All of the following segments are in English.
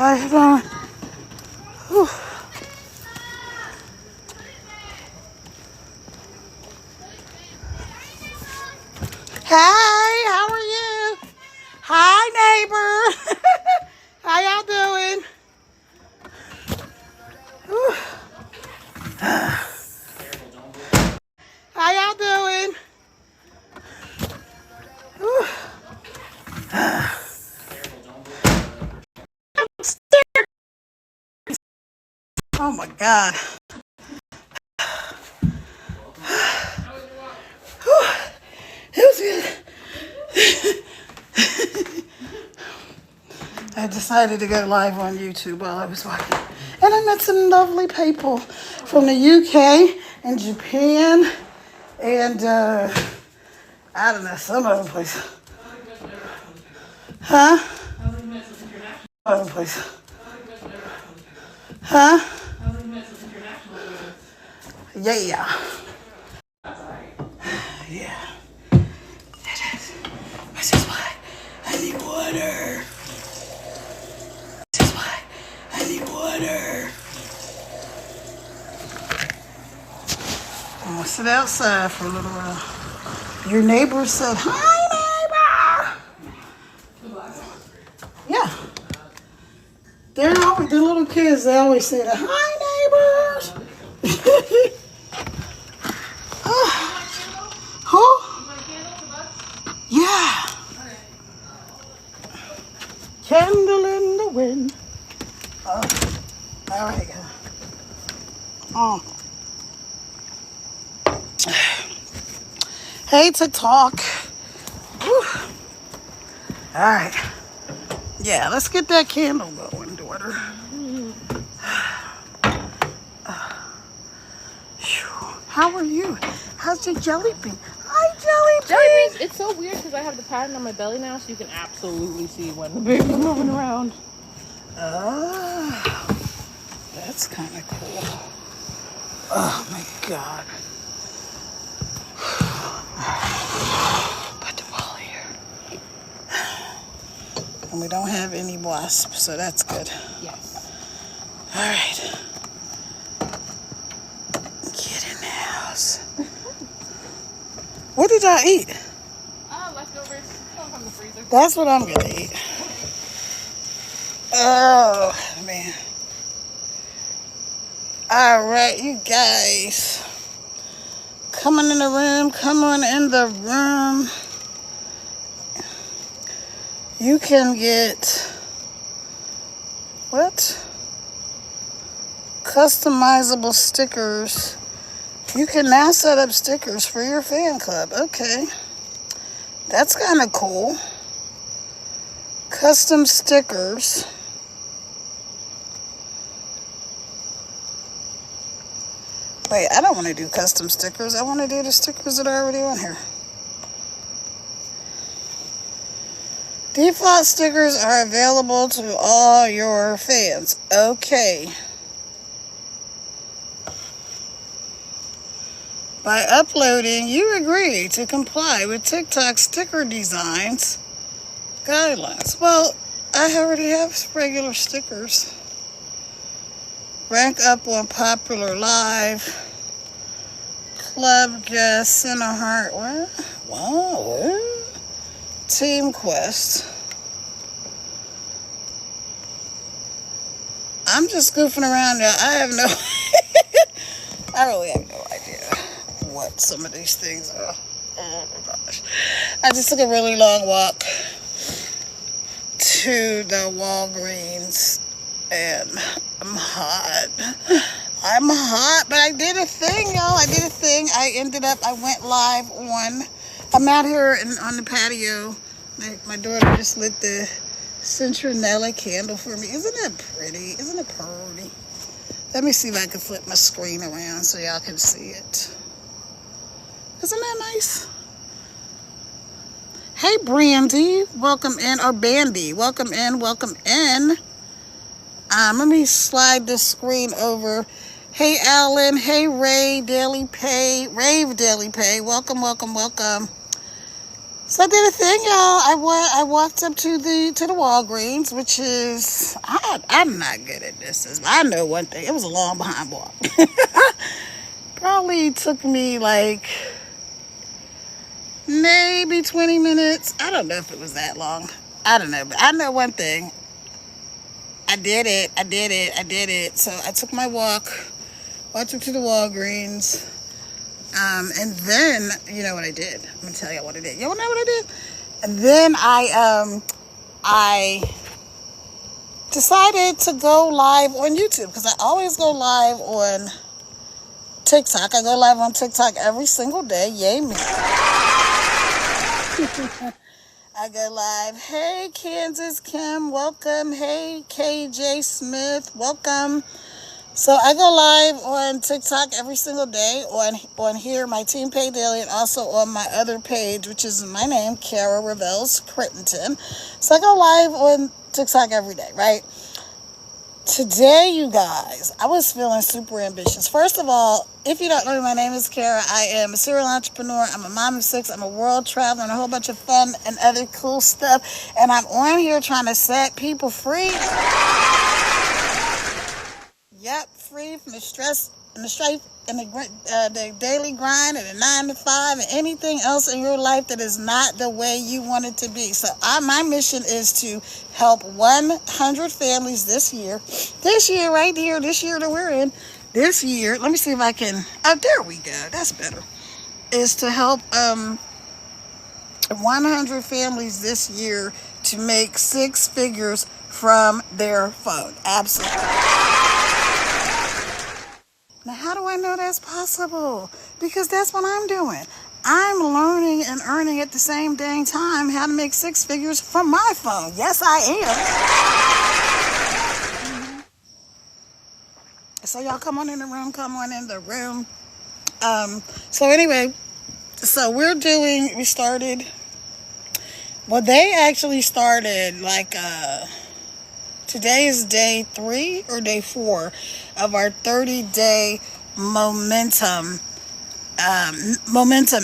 I don't. Whew. Hey, how are you? Hi, neighbor. How y'all doing? Whew. How y'all doing? Whew. Oh my God. Whew. It was good. I decided to go live on YouTube while I was walking. And I met some lovely people from the UK and Japan and I don't know, some other place. Huh? Other place. Huh? Yeah. Yeah. It is. This is why I need water. This is why I need water. I'm gonna sit outside for a little while. Your neighbor said, "Hi, neighbor." Yeah. They're always, the little kids, they always say that, "Hi, neighbors." Who? Yeah. Candle in the wind. Oh, all right. Hate to talk. Whew. All right. Yeah, let's get that candle going, daughter. How are you? How's your jelly bean? Hi, jelly bean. Jelly beans. It's so weird because I have the pattern on my belly now, so you can absolutely see when the baby's moving around. Oh, that's kind of cool. Oh my God. Put the ball here. And we don't have any wasps, so that's good. Yes. All right. Get in the house. What did y'all eat? Leftovers. Still from the freezer. That's what I'm gonna eat. Oh, man. All right, you guys. Coming in the room, come on in the room. You can get, what? Customizable stickers. You can now set up stickers for your fan club. Okay. That's kind of cool. Custom stickers. Wait, I don't want to do custom stickers. I want to do the stickers that are already on here. Default stickers are available to all your fans. Okay. By uploading, you agree to comply with TikTok sticker designs guidelines. Well, I already have regular stickers. Rank up on popular live. Club guest, send a heart. What? Wow. Team Quest. I'm just goofing around now. I have no I really have no idea what some of these things are. Oh my gosh. I just took a really long walk to the Walgreens and I'm hot. I'm hot, but I did a thing, y'all. I went live on, I'm out here on the patio. My daughter just lit the Citronella candle for me. Isn't that pretty? Isn't it pretty? Let me see if I can flip my screen around so y'all can see it. Isn't that nice? Hey, Brandy. Welcome in. Or Bandy. Welcome in. Welcome in. Let me slide this screen over. Hey, Alan. Hey, Ray Daily Pay. Rave Daily Pay. Welcome, welcome, welcome. So I did a thing, y'all. I walked up to the Walgreens, which is I'm not good at this. I know one thing. It was a long behind walk. Probably took me like maybe 20 minutes. I don't know if it was that long. I don't know, but I know one thing. I did it. So I took my walked up to the Walgreens. And then, you know what I did? I'm going to tell you what I did. You know what I did? And then I decided to go live on YouTube because I always go live on TikTok. I go live on TikTok every single day. Yay me. I go live. Hey, Kansas Kim, welcome. Hey, KJ Smith, welcome. So I go live on TikTok every single day on here, my team page daily, and also on my other page, which is my name, Kara Revels Crittenton. So I go live on TikTok every day, right? Today, you guys, I was feeling super ambitious. First of all, if you don't know me, my name is Kara. I am a serial entrepreneur. I'm a mom of 6. I'm a world traveler and a whole bunch of fun and other cool stuff. And I'm on here trying to set people free. Yep, free from the stress and the strife and the daily grind and the 9 to 5 and anything else in your life that is not the way you want it to be. So my mission is to help 100 families this year right here, this year that we're in, this year. Let me see if I can. Oh, there we go. That's better. Is to help 100 families this year to make 6 figures from their phone. Absolutely. Now, how do I know that's possible? Because that's what I'm doing. I'm learning and earning at the same dang time how to make 6 figures from my phone. Yes, I am. So y'all come on in the room. So anyway, we started, well, they actually started like, today is day 3 or day 4 of our 30-day momentum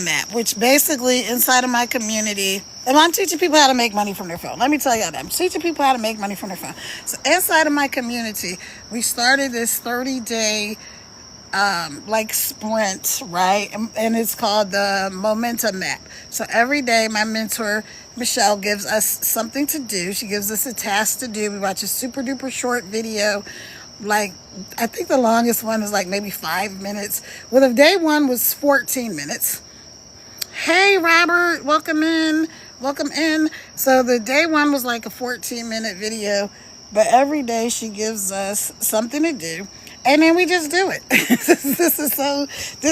map, which basically inside of my community, and I'm teaching people how to make money from their phone. Let me tell you that. I'm teaching people how to make money from their phone. So inside of my community, we started this 30-day sprint, right? And it's called the momentum map. So every day my mentor Michelle gives us something to do. She gives us a task to do. We watch a super duper short video. Like, I think the longest one is like maybe 5 minutes. Well, the day one was 14 minutes. Hey, Robert, welcome in. So the day one was like a 14-minute video, but every day she gives us something to do. And then we just do it. This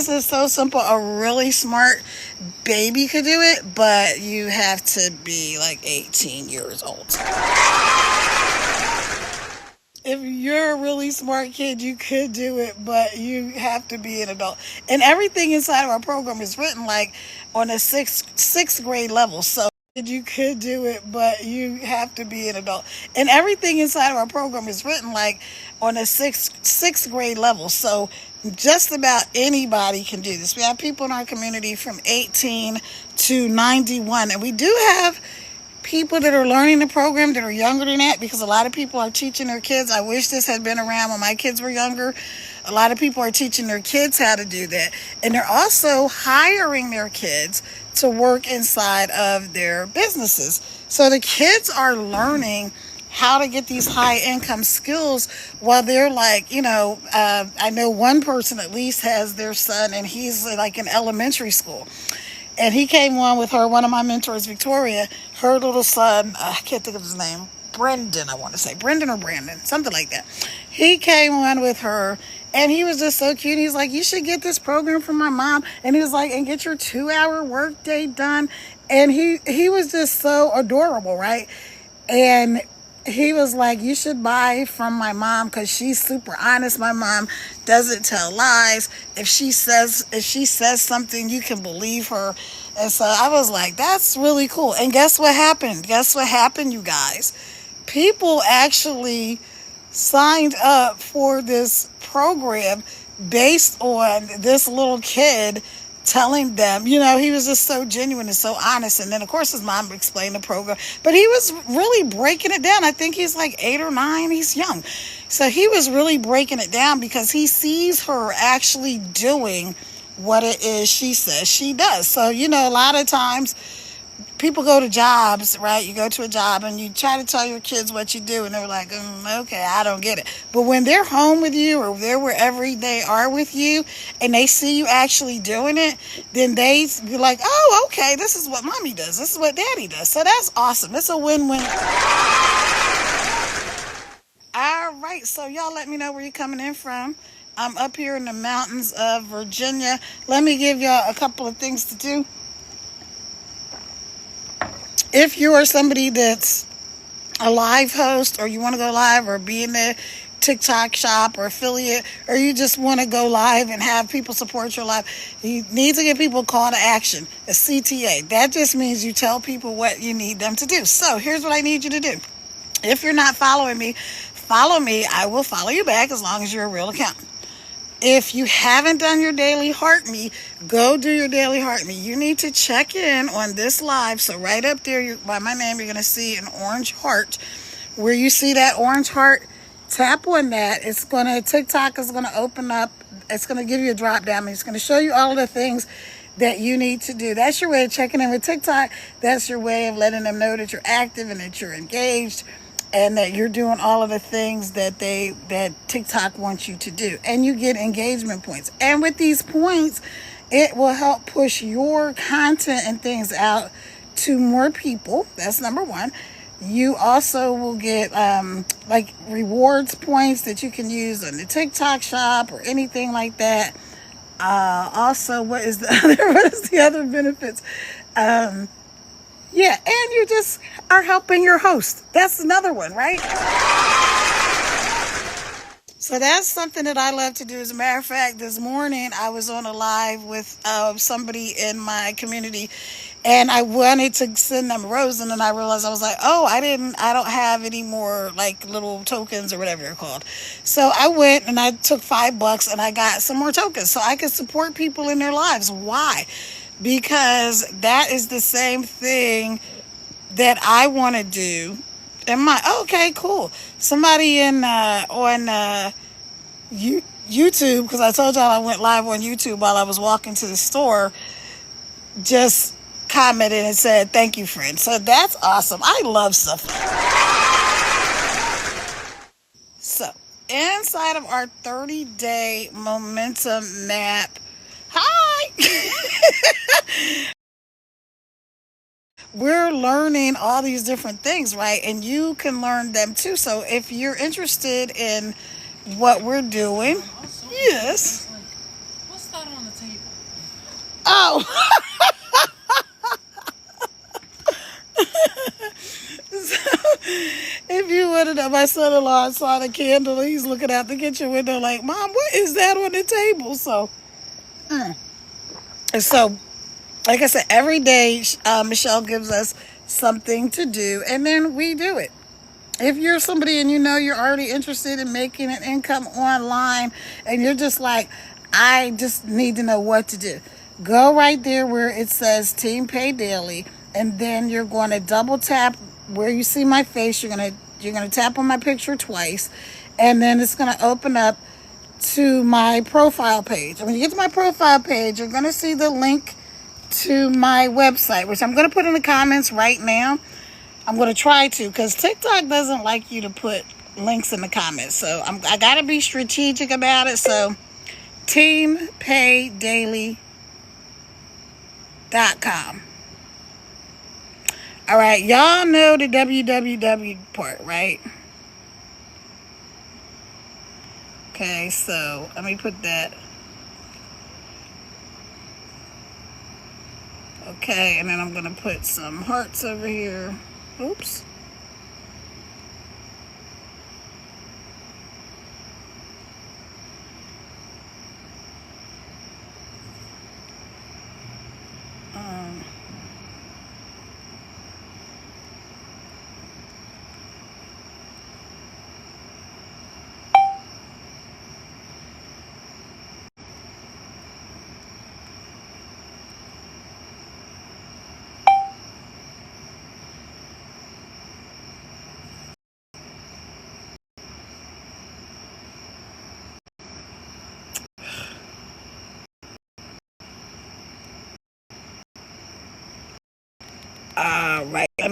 is so simple. A really smart baby could do it, but you have to be like 18 years old. If you're a really smart kid, you could do it, but you have to be an adult. And everything inside of our program is written like on a sixth grade level. So you could do it, but you have to be an adult. And everything inside of our program is written like on a sixth grade level. So just about anybody can do this. We have people in our community from 18 to 91. And we do have people that are learning the program that are younger than that, because a lot of people are teaching their kids. I wish this had been around when my kids were younger. A lot of people are teaching their kids how to do that. And they're also hiring their kids to work inside of their businesses. So the kids are learning how to get these high income skills while they're like, I know one person at least has their son, and he's like in elementary school. And he came on with her, one of my mentors, Victoria, her little son, I can't think of his name, Brendan, I want to say. Brendan or Brandon, something like that. He came on with her, and he was just so cute. He's like, you should get this program from my mom. And he was like, and get your 2-hour workday done. And he was just so adorable, right? And he was like, you should buy from my mom because she's super honest. My mom doesn't tell lies. If she says something, you can believe her. And so I was like, that's really cool. And guess what happened? You guys? People actually signed up for this program based on this little kid telling them, he was just so genuine and so honest. And then, of course, his mom explained the program, but he was really breaking it down. I think he's like 8 or 9. He's young. So he was really breaking it down because he sees her actually doing what it is she says she does. So, a lot of times people go to jobs, right? You go to a job and you try to tell your kids what you do, and they're like, okay, I don't get it. But when they're home with you or they're wherever they are with you and they see you actually doing it, then they be like, oh, okay, this is what mommy does. This is what daddy does. So that's awesome. It's a win-win. All right, so y'all let me know where you're coming in from. I'm up here in the mountains of Virginia. Let me give y'all a couple of things to do. If you are somebody that's a live host, or you want to go live or be in the TikTok shop or affiliate, or you just want to go live and have people support your live, you need to give people a call to action, a CTA. That just means you tell people what you need them to do. So here's what I need you to do. If you're not following me, follow me. I will follow you back as long as you're a real accountant. If you haven't done your daily heart me, go do your daily heart me. You need to check in on this live. So right up there by my name, you're going to see an orange heart. Where you see that orange heart, tap on that. TikTok is going to open up. It's going to give you a drop down. It's going to show you all of the things that you need to do. That's your way of checking in with TikTok. That's your way of letting them know that you're active and that you're engaged, and that you're doing all of the things that TikTok wants you to do. And you get engagement points. And with these points, it will help push your content and things out to more people. That's number one. You also will get like rewards points that you can use on the TikTok shop or anything like that. Also, what is the other benefits? Yeah, and you just are helping your host. That's another one, right? So that's something that I love to do. As a matter of fact, this morning I was on a live with somebody in my community, and I wanted to send them a rose, and then I realized I was like, oh, I don't have any more like little tokens or whatever they're called. So I went and I took $5 and I got some more tokens so I could support people in their lives. Why? Because that is the same thing that I want to do. Okay, cool. Somebody on YouTube, because I told y'all I went live on YouTube while I was walking to the store, just commented and said, thank you, friend. So that's awesome. I love stuff. So inside of our 30-day momentum map, we're learning all these different things, right? And you can learn them too. So if you're interested in what we're doing, yes. What's that on the table? Oh. So, if you would have, my son-in-law saw the candle, he's looking out the kitchen window like, Mom, what is that on the table? So, like I said, every day Michelle gives us something to do, and then we do it. If you're somebody and you're already interested in making an income online, and you're just like, I just need to know what to do, go right there where it says Team Pay Daily, and then you're going to double tap where you see my face. You're going to tap on my picture twice, and then it's going to open up to my profile page. And when you get to my profile page, you're going to see the link to my website, which I'm going to put in the comments right now. I'm going to try to, because TikTok doesn't like you to put links in the comments. So I got to be strategic about it. So teampaydaily.com. All right. Y'all know the www part, right? Okay. So let me put that. Okay, and then I'm going to put some hearts over here. Oops.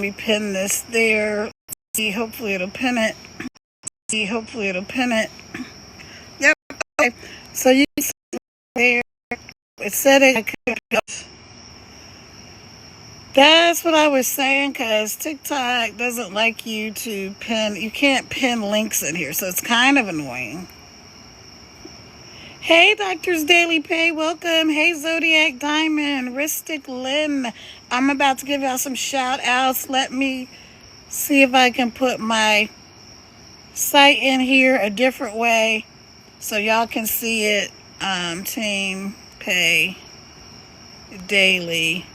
me pin this there. See, hopefully it'll pin it. Yep. Okay. So you can see there. It said it. That's what I was saying, because TikTok doesn't like you to pin. You can't pin links in here, so it's kind of annoying. Hey, Doctor's Daily Pay, welcome. Hey, Zodiac Diamond, Ristic Lynn. I'm about to give y'all some shout outs. Let me see if I can put my site in here a different way so y'all can see it. Team Pay Daily.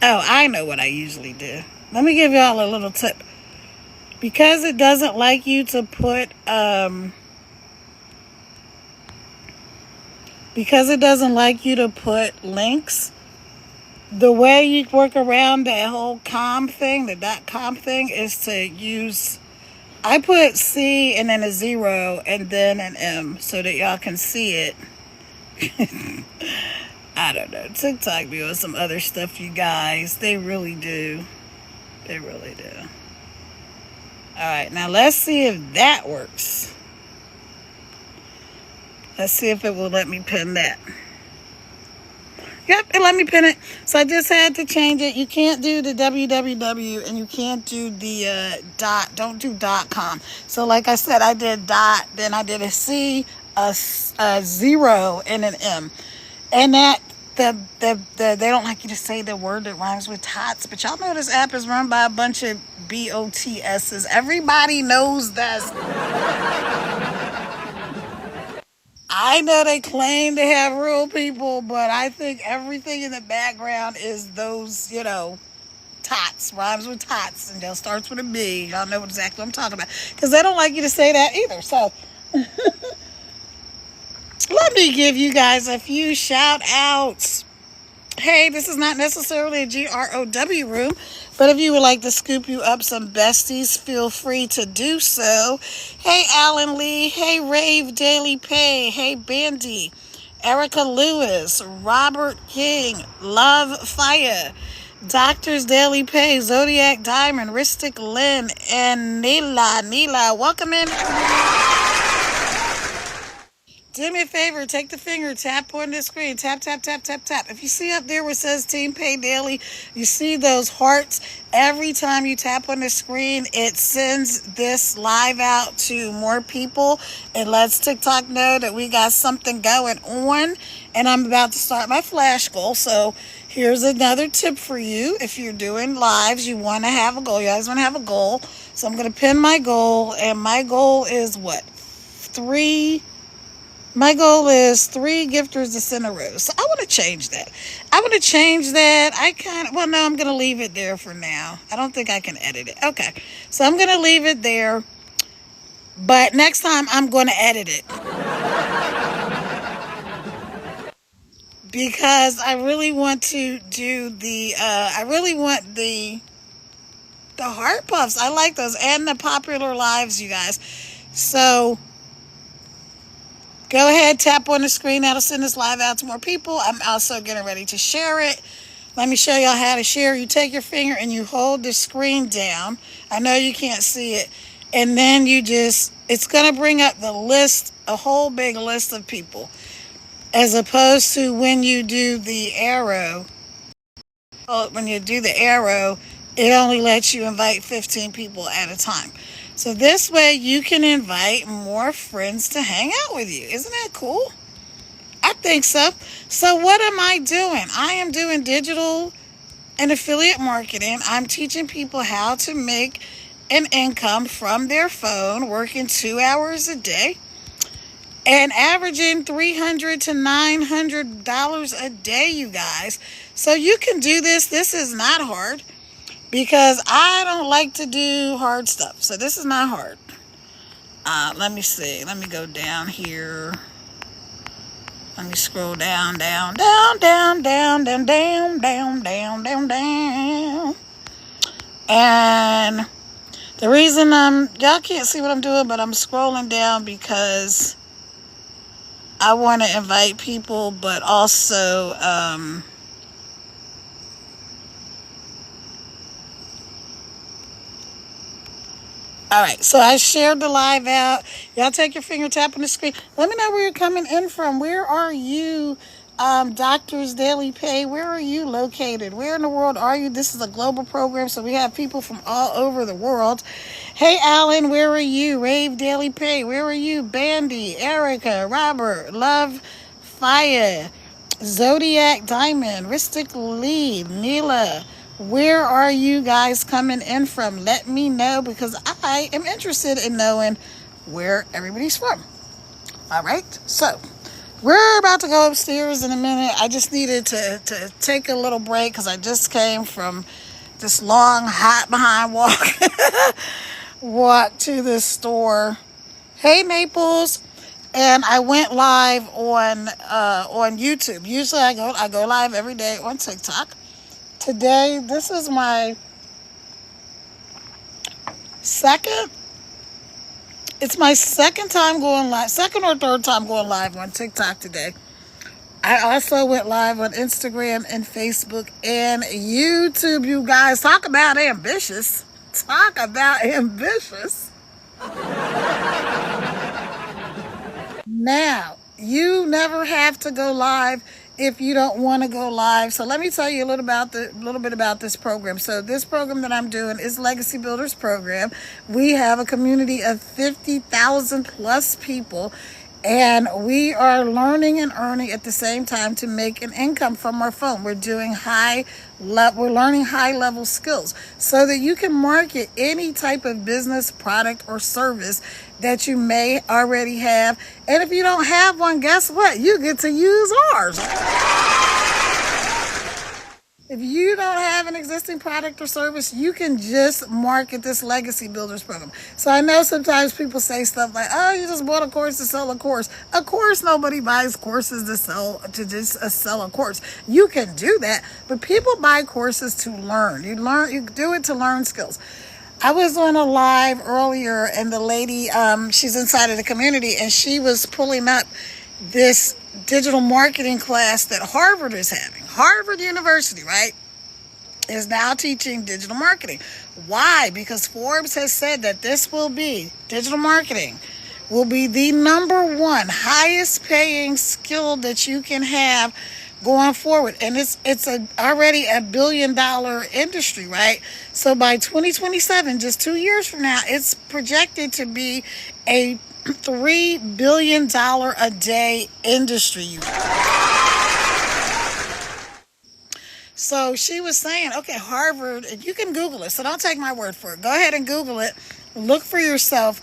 Oh, I know what I usually do. Let me give y'all a little tip. Because it doesn't like you to put, links, the way you work around that whole com thing, the .com thing, is to use, I put C and then a 0 and then an M so that y'all can see it. I don't know. TikTok doing some other stuff, you guys. They really do. They really do. Alright, now let's see if that works. Let's see if it will let me pin that. Yep, it let me pin it. So I just had to change it. You can't do the www and you can't do the don't do .com. So like I said, I did dot, then I did a C, a 0, and an M. And that they don't like you to say the word that rhymes with tots, but y'all know this app is run by a bunch of BOTSs. Everybody knows that. I know they claim to have real people, but I think everything in the background is those, tots, rhymes with tots, and they'll starts with a B. Y'all know exactly what I'm talking about, because they don't like you to say that either. So let me give you guys a few shout outs. Hey, this is not necessarily a GROW room, but if you would like to scoop you up some besties, feel free to do so. Hey, Alan Lee. Hey, Rave Daily Pay. Hey, Bandy. Erica Lewis. Robert King. Love Fire. Doctor's Daily Pay. Zodiac Diamond. Ristic Lynn. And Neela. Welcome in. Do me a favor, take the finger, tap on the screen, tap. If you see up there where it says Team Pay Daily, you see those hearts. Every time you tap on the screen, it sends this live out to more people. It lets TikTok know that we got something going on, and I'm about to start my flash goal. So here's another tip for you. If you're doing lives, you want to have a goal. You guys want to have a goal. So I'm going to pin my goal, and my goal is what? 3 gifters to send a rose. So I want to change that. I'm going to leave it there for now. I don't think I can edit it. Okay. So I'm going to leave it there. But next time I'm going to edit it. Because I really want to do the heart puffs. I like those. And the popular lives, you guys. So go ahead, tap on the screen. That'll send this live out to more people. I'm also getting ready to share it. Let me show y'all how to share. You take your finger and you hold the screen down. I know you can't see it. And then it's going to bring up the list, a whole big list of people. As opposed to when you do the arrow. It only lets you invite 15 people at a time. So this way you can invite more friends to hang out with you. Isn't that cool? I think so. So what am I doing? I am doing digital and affiliate marketing. I'm teaching people how to make an income from their phone, working 2 hours a day and averaging $300 to $900 a day, you guys. So you can do this. This is not hard. Because I don't like to do hard stuff. So this is not hard. Let me see. Let me go down here. Let me scroll down. And the reason y'all can't see what I'm doing, but I'm scrolling down because I want to invite people, but also, All right, so I shared the live out. Y'all take your finger, tap on the screen. Let me know where you're coming in from. Where are you, Doctors Daily Pay? Where are you located? Where in the world are you? This is a global program, so we have people from all over the world. Hey, Alan, where are you? Rave Daily Pay, where are you? Bandy, Erica, Robert, Love, Fire, Zodiac Diamond, Ristic Lee, Neela. Where are you guys coming in from? Let me know because I am interested in knowing where everybody's from. All right, so we're about to go upstairs in a minute. I just needed to take a little break because I just came from this long, hot behind walk to this store. Hey, Naples. And I went live on YouTube. Usually I go live every day on TikTok. Today, this is my it's my second time going live, second or third time going live on TikTok today. I also went live on Instagram and Facebook and YouTube, you guys. Talk about ambitious. Talk about ambitious. Now, you never have to go live if you don't want to go live. So let me tell you a little bit about this program. So this program that I'm doing is Legacy Builders Program. We have a community of 50,000 plus people, and we are learning and earning at the same time to make an income from our phone. We're doing we're learning high level skills so that you can market any type of business, product, or service that you may already have. And if you don't have one, guess what? You get to use ours. If you don't have an existing product or service, you can just market this Legacy Builders Program. So I know sometimes people say stuff like, oh, you just bought a course to sell a course. Of course, nobody buys courses to just sell a course. You can do that, but people buy courses to learn. You do it to learn skills. I was on a live earlier, and the lady, she's inside of the community, and she was pulling up this digital marketing class that Harvard is having. Harvard University, right, is now teaching digital marketing. Why? Because Forbes has said that digital marketing will be the number one highest paying skill that you can have going forward. And it's already a $1 billion industry, right? So by 2027, just 2 years from now, it's projected to be a $3 billion a day industry. So she was saying, okay, Harvard, and you can Google it, so don't take my word for it. Go ahead and Google it. Look for yourself.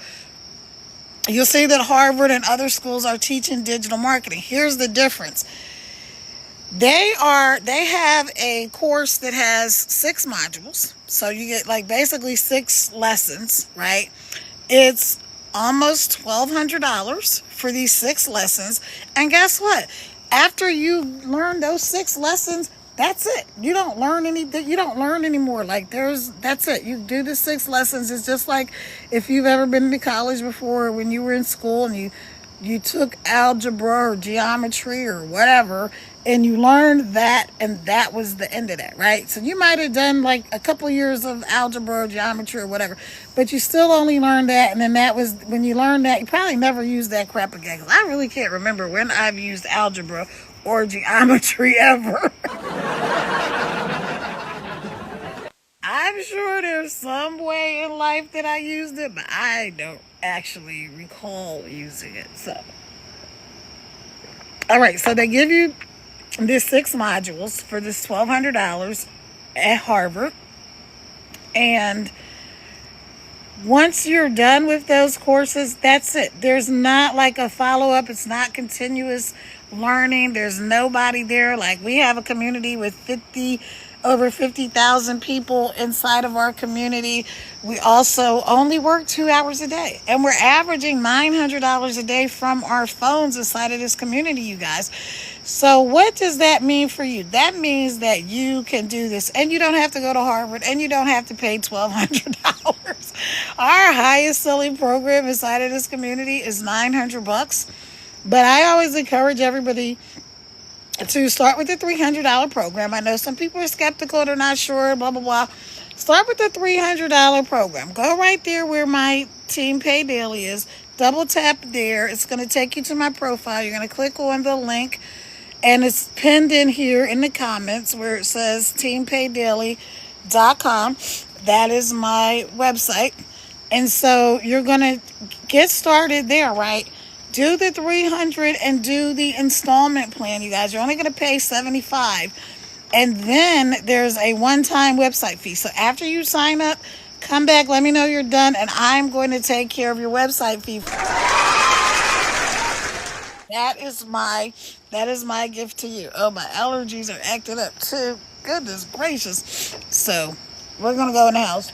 You'll see that Harvard and other schools are teaching digital marketing. Here's the difference. They have a course that has 6 modules. So you get basically 6 lessons, right? It's almost $1,200 for these 6 lessons. And guess what? After you learn those 6 lessons, that's it. You don't learn anything. You don't learn anymore. That's it. You do the 6 lessons. It's just like if you've ever been to college before, when you were in school and you took algebra or geometry or whatever, and you learned that, and that was the end of that, right? So you might have done a couple years of algebra or geometry or whatever, but you still only learned that, and then that was, when you learned that, you probably never used that crap again. 'Cause I really can't remember when I've used algebra or geometry ever. I'm sure there's some way in life that I used it, but I don't actually recall using it. So, all right, so they give you these 6 modules for this $1,200 at Harvard. And once you're done with those courses, that's it. There's not a follow-up. It's not continuous learning. There's nobody there. We have a community with over 50,000 people inside of our community. We also only work 2 hours a day, and we're averaging $900 a day from our phones inside of this community, you guys. So what does that mean for you? That means that you can do this, and you don't have to go to Harvard, and you don't have to pay $1,200. Our highest selling program inside of this community is $900, but I always encourage everybody to start with the $300 program. I know some people are skeptical, they're not sure, blah, blah, blah. Start with the $300 program. Go right there where my Team Pay Daily is. Double tap there. It's going to take you to my profile. You're going to click on the link, and it's pinned in here in the comments where it says teampaydaily.com. That is my website. And so you're going to get started there, right? Do the 300 and do the installment plan, you guys. You're only going to pay $75. And then there's a one-time website fee. So after you sign up, come back, let me know you're done, and I'm going to take care of your website fee. That is my gift to you. Oh, my allergies are acting up too. Goodness gracious. So we're going to go in the house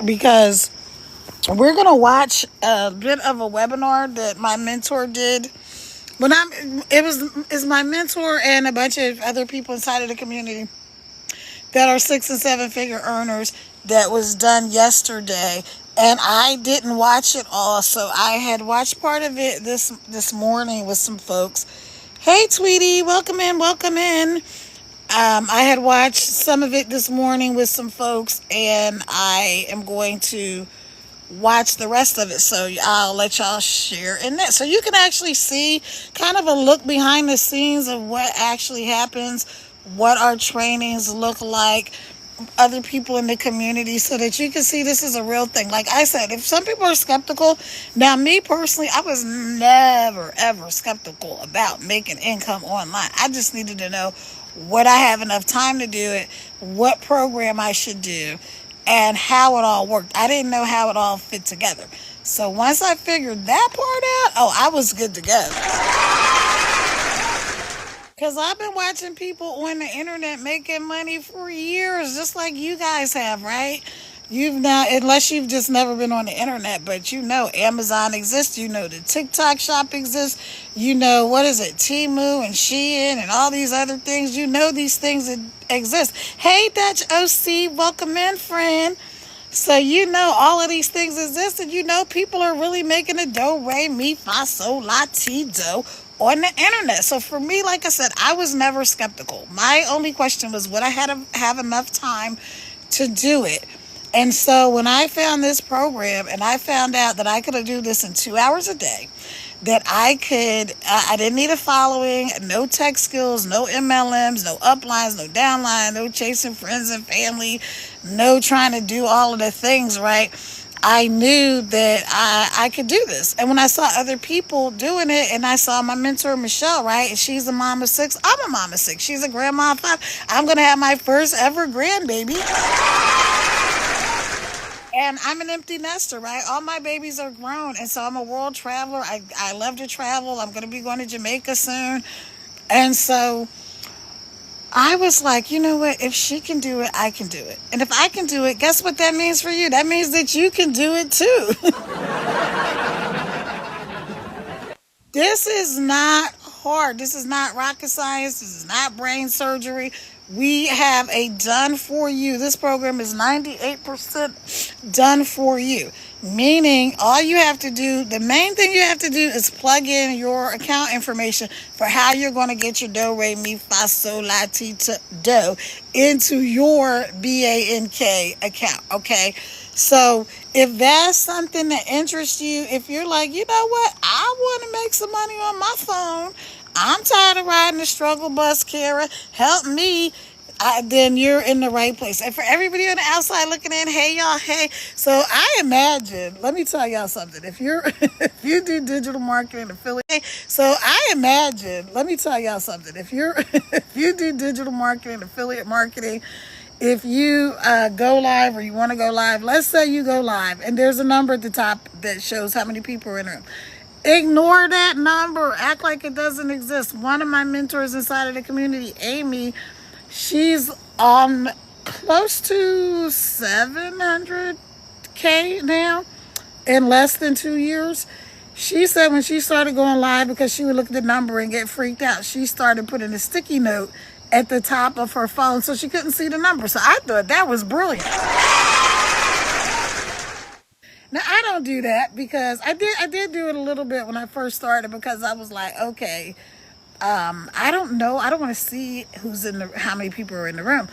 because we're going to watch a bit of a webinar that my mentor did. It's my mentor and a bunch of other people inside of the community that are 6 and 7 figure earners that was done yesterday. And I didn't watch it all, so I had watched part of it this morning with some folks. Hey, Tweety, welcome in, welcome in. I had watched some of it this morning with some folks, and I am going to watch the rest of it, so I'll let y'all share in that, so you can actually see kind of a look behind the scenes of what actually happens, what our trainings look like, other people in the community, so that you can see this is a real thing. Like I said, if some people are skeptical, now me personally, I was never ever skeptical about making income online. I just needed to know, would I have enough time to do it, what program I should do, and how it all worked. I didn't know how it all fit together. So once I figured that part out, I was good to go. Because I've been watching people on the internet making money for years, just like you guys have, right? Unless you've just never been on the internet, but you know Amazon exists, you know the TikTok shop exists, you know, Temu and Shein and all these other things. You know these things exist. Hey, Dutch OC, welcome in, friend. So you know all of these things exist, and you know people are really making a do, re, mi, fa, sol, la, ti, do on the internet. So for me, like I said, I was never skeptical. My only question was, would I have enough time to do it? And so when I found this program and I found out that I could do this in 2 hours a day, that I didn't need a following, no tech skills, no MLMs, no uplines, no downline, no chasing friends and family, no trying to do all of the things, right? I knew that I could do this. And when I saw other people doing it, and I saw my mentor, Michelle, right? And she's a mom of 6. I'm a mom of 6. She's a grandma of 5. I'm going to have my first ever grandbaby. And I'm an empty nester, right? All my babies are grown. And so I'm a world traveler. I love to travel. I'm going to be going to Jamaica soon. And so I was like, you know what? If she can do it, I can do it. And if I can do it, guess what that means for you? That means that you can do it too. This is not hard. This is not rocket science. This is not brain surgery. We have a done for you. This program is 98% done for you. Meaning all you have to do, the main thing you have to do is plug in your account information for how you're going to get your do, re, mi, fa, sol, la, ti, do into your BANK account. Okay. So if that's something that interests you, if you're like, you know what, I want to make some money on my phone, I'm tired of riding the struggle bus, Kara, help me, then you're in the right place. And for everybody on the outside looking in, hey y'all, hey. So I imagine, let me tell y'all something. If you do digital marketing affiliate, so I imagine, let me tell y'all something. If you do digital marketing, affiliate marketing, if you go live or you want to go live, let's say you go live and there's a number at the top that shows how many people are in the room. Ignore that number. Act like it doesn't exist. One of my mentors inside of the community, Amy, she's close to 700K now in less than 2 years. She said when she started going live, because she would look at the number and get freaked out, she started putting a sticky note at the top of her phone so she couldn't see the number. So I thought that was brilliant. Now, I don't do that because I did do it a little bit when I first started, because I was like, okay, I don't know. I don't want to see how many people are in the room.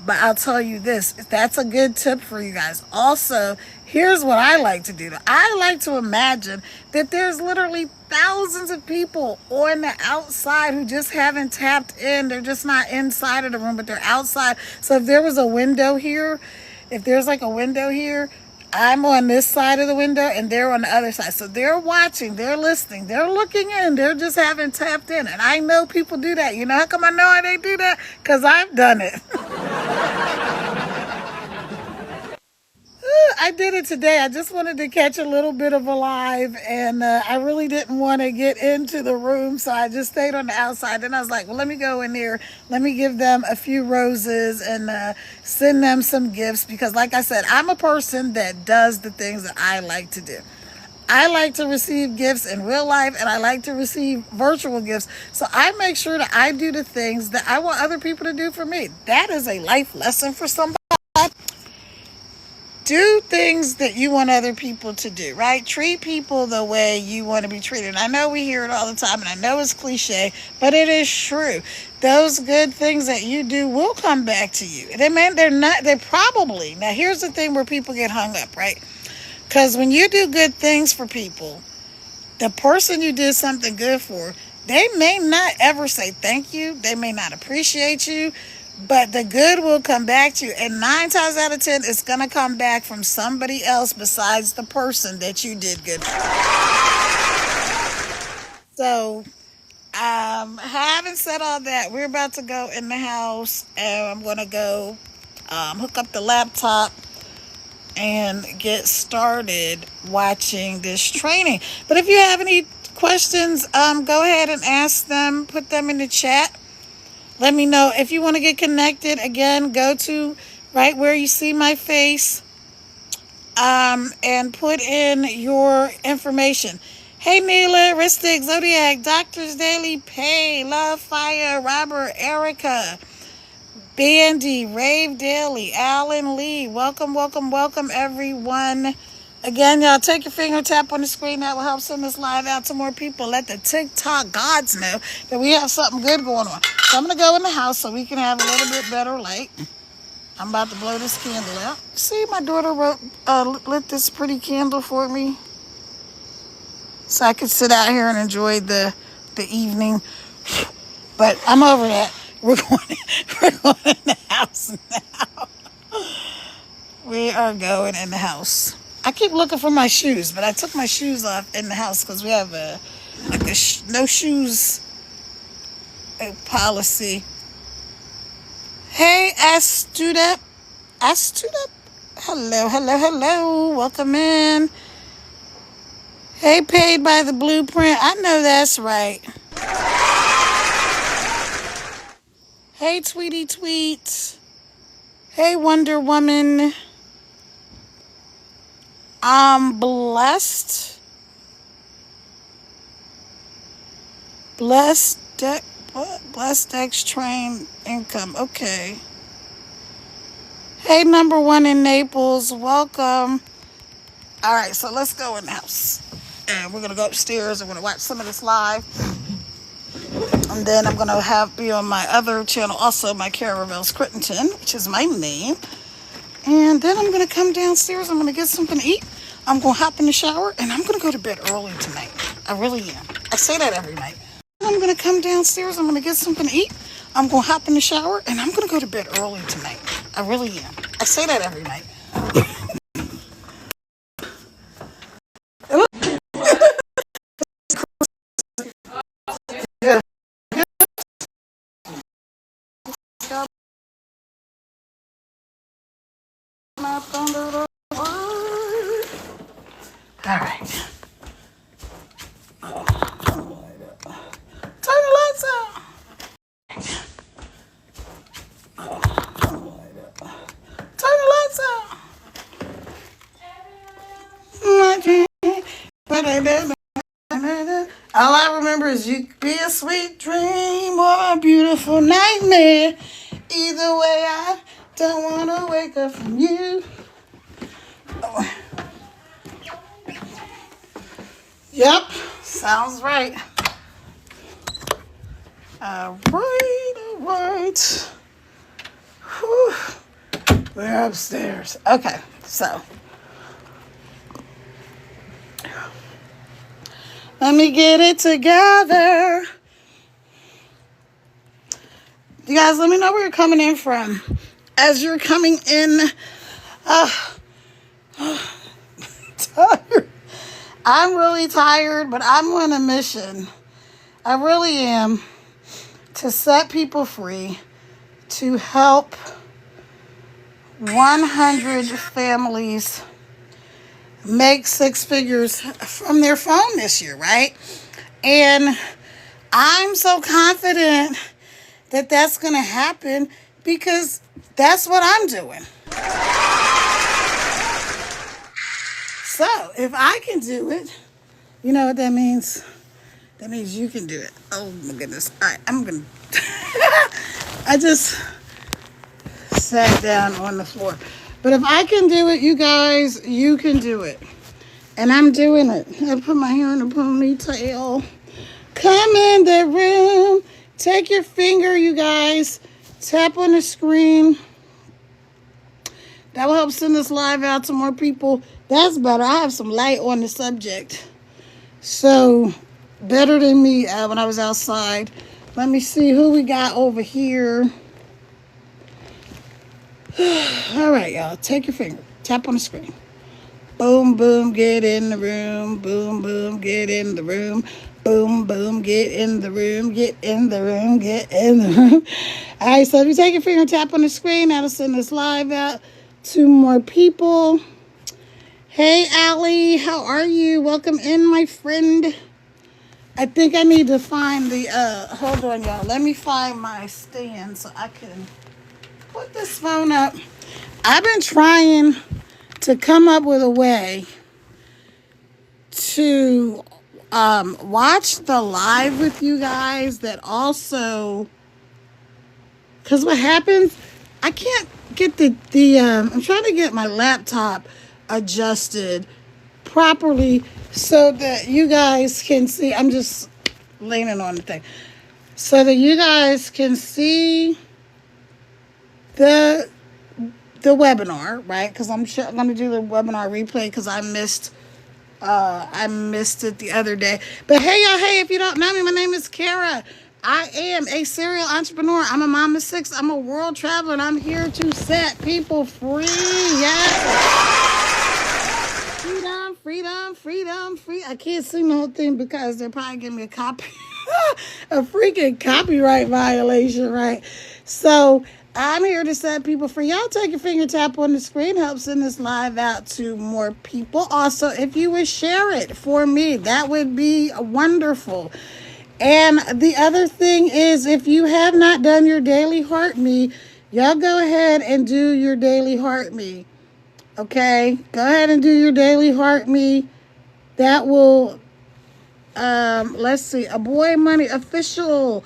But I'll tell you this, that's a good tip for you guys. Also, here's what I like to do. I like to imagine that there's literally thousands of people on the outside who just haven't tapped in. They're just not inside of the room, but they're outside. So if there was a window here, if there's like a window here, I'm on this side of the window and they're on the other side. So they're watching, they're listening, they're looking in, they're just haven't tapped in. And I know people do that. You know how come I know they do that? Because I've done it. I did it today. I just wanted to catch a little bit of a live, and I really didn't want to get into the room, so I just stayed on the outside. Then I was like, well, let me go in there. Let me give them a few roses and send them some gifts, because like I said, I'm a person that does the things that I like to do. I like to receive gifts in real life, and I like to receive virtual gifts. So I make sure that I do the things that I want other people to do for me. That is a life lesson for somebody. Do things that you want other people to do, right? Treat people the way you want to be treated. I know we hear it all the time, and I know it's cliche, but it is true. Those good things that you do will come back to you. They're probably, now here's the thing where people get hung up, right? Because when you do good things for people, the person you did something good for, they may not ever say thank you. They may not appreciate you. But the good will come back to you. And 9 times out of 10, it's going to come back from somebody else besides the person that you did good for. So, having said all that, we're about to go in the house. And I'm going to go hook up the laptop and get started watching this training. But if you have any questions, go ahead and ask them. Put them in the chat. Let me know. If you want to get connected, again, go to right where you see my face and put in your information. Hey, Mila, Ristic, Zodiac, Doctors Daily, Pay, Love, Fire, Robert, Erica, Bandy, Rave Daily, Alan Lee. Welcome, welcome, welcome, everyone. Again, y'all, take your finger, tap on the screen. That will help send this live out to more people. Let the TikTok gods know that we have something good going on. So I'm going to go in the house so we can have a little bit better light. I'm about to blow this candle out. See, my daughter lit this pretty candle for me, so I could sit out here and enjoy the evening. But I'm over that. We're going in the house now. We are going in the house. I keep looking for my shoes, but I took my shoes off in the house because we have a no shoes policy. Hey, Astudep. Hello, hello, hello. Welcome in. Hey, Paid by the Blueprint. I know that's right. Hey, Tweety Tweet. Hey, Wonder Woman. I'm blessed. Blessed X Train Income. Okay. Hey, number 1 in Naples. Welcome. All right, so let's go in the house. And we're going to go upstairs. I'm going to watch some of this live. And then I'm going to be on my other channel, also my Caravel's Crittenton, which is my name. And then I'm going to come downstairs. I'm going to get something to eat. I'm going to hop in the shower. And I'm going to go to bed early tonight. I really am. I say that every night. I'm going to come downstairs. I'm going to get something to eat. I'm going to hop in the shower. And I'm going to go to bed early tonight. I really am. I say that every night. All right. Turn the lights out. Turn the lights out. All I remember is you could be a sweet dream or a beautiful nightmare. Either way, I don't want to wake up from you. Oh. Yep, sounds right. All right. Whew. We're upstairs. Okay, so let me get it together. You guys, let me know where you're coming in from. As you're coming in, tired. I'm really tired, but I'm on a mission. I really am, to set people free, to help 100 families make six figures from their phone this year, right? And I'm so confident that that's going to happen because that's what I'm doing. So if I can do it, you know what that means? That means you can do it. Oh my goodness. All right, I'm going to... I just sat down on the floor. But if I can do it, you guys, you can do it. And I'm doing it. I put my hair in a ponytail. Come in the room. Take your finger, you guys. Tap on the screen. That will help send this live out to more people. That's better. I have some light on the subject. So, better than me when I was outside. Let me see who we got over here. All right, y'all. Take your finger. Tap on the screen. Boom, boom, get in the room. Boom, boom, get in the room. Boom, boom, get in the room. Get in the room. Get in the room. All right, so if you take your finger and tap on the screen, that'll send this live out to more people. Hey, Allie, how are you? Welcome in, my friend. I think I need to find the, hold on, y'all. Let me find my stand so I can put this phone up. I've been trying to come up with a way to watch the live with you guys that also, because what happens, I can't get I'm trying to get my laptop adjusted properly so that you guys can see. I'm just leaning on the thing so that you guys can see the webinar, right? Because I'm going to do the webinar replay because I missed it the other day. But hey, y'all, hey, if you don't know me, my name is Kara. I am a serial entrepreneur. I'm a mom of six. I'm a world traveler, and I'm here to set people free. Yes. Freedom, freedom, freedom, free. I can't sing the whole thing because they're probably giving me a freaking copyright violation, right? So I'm here to set people free. Y'all take your finger, tap on the screen, help send this live out to more people. Also, if you would share it for me, that would be wonderful. And the other thing is, if you have not done your daily heart me, y'all go ahead and do your daily heart me. Okay? Go ahead and do your daily heart me. That will, let's see, A Boy Money Official.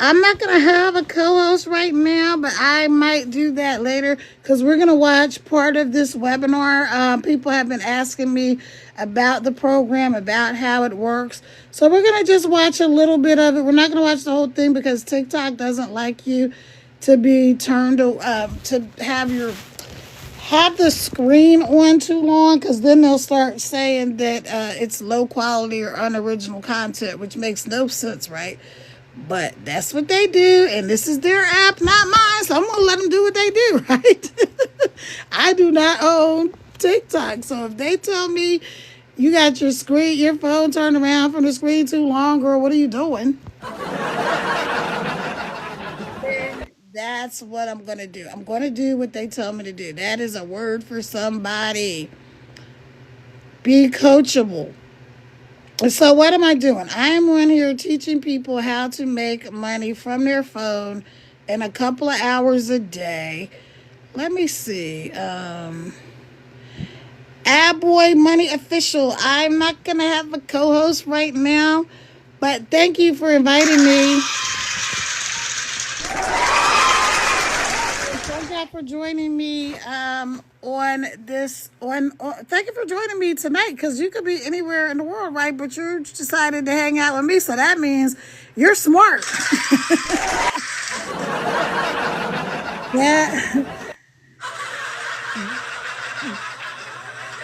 I'm not going to have a co-host right now, but I might do that later because we're going to watch part of this webinar. People have been asking me about the program, about how it works. So we're going to just watch a little bit of it. We're not going to watch the whole thing because TikTok doesn't like you to be turned, to have the screen on too long because then they'll start saying that it's low quality or unoriginal content, which makes no sense, right? But that's what they do, and this is their app, not mine, so I'm going to let them do what they do, right? I do not own TikTok, so if they tell me you got your phone turned around from the screen too long, girl, what are you doing? That's what I'm going to do. I'm going to do what they tell me to do. That is a word for somebody. Be coachable. So what am I doing? I am on here teaching people how to make money from their phone in a couple of hours a day. Let me see. A Boy Money Official. I'm not going to have a co-host right now, but thank you for inviting me. Thank you for joining me thank you for joining me tonight because you could be anywhere in the world, right? But you decided to hang out with me, so that means you're smart. Yeah.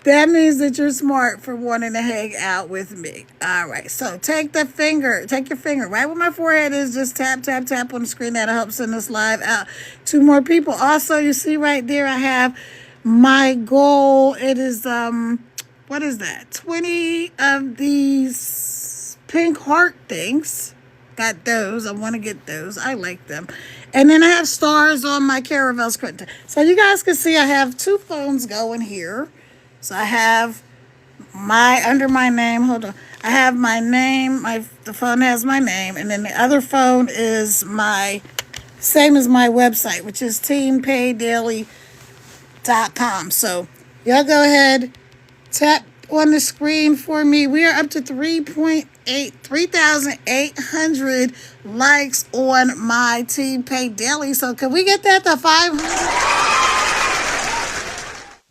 That means that you're smart for wanting to hang out with me. All right. So take your finger right where my forehead is. Just tap, tap, tap on the screen. That'll help send this live out to more people. Also, you see right there, I have my goal. It is, what is that? 20 of these pink heart things. Got those. I want to get those. I like them. And then I have stars on my Caravelle script. So you guys can see I have two phones going here. So I have under my name, hold on. I have my name, the phone has my name, and then the other phone is same as my website, which is teampaydaily.com. So y'all go ahead, tap on the screen for me. We are up to 3,800 likes on my Team Pay Daily. So can we get that to 500?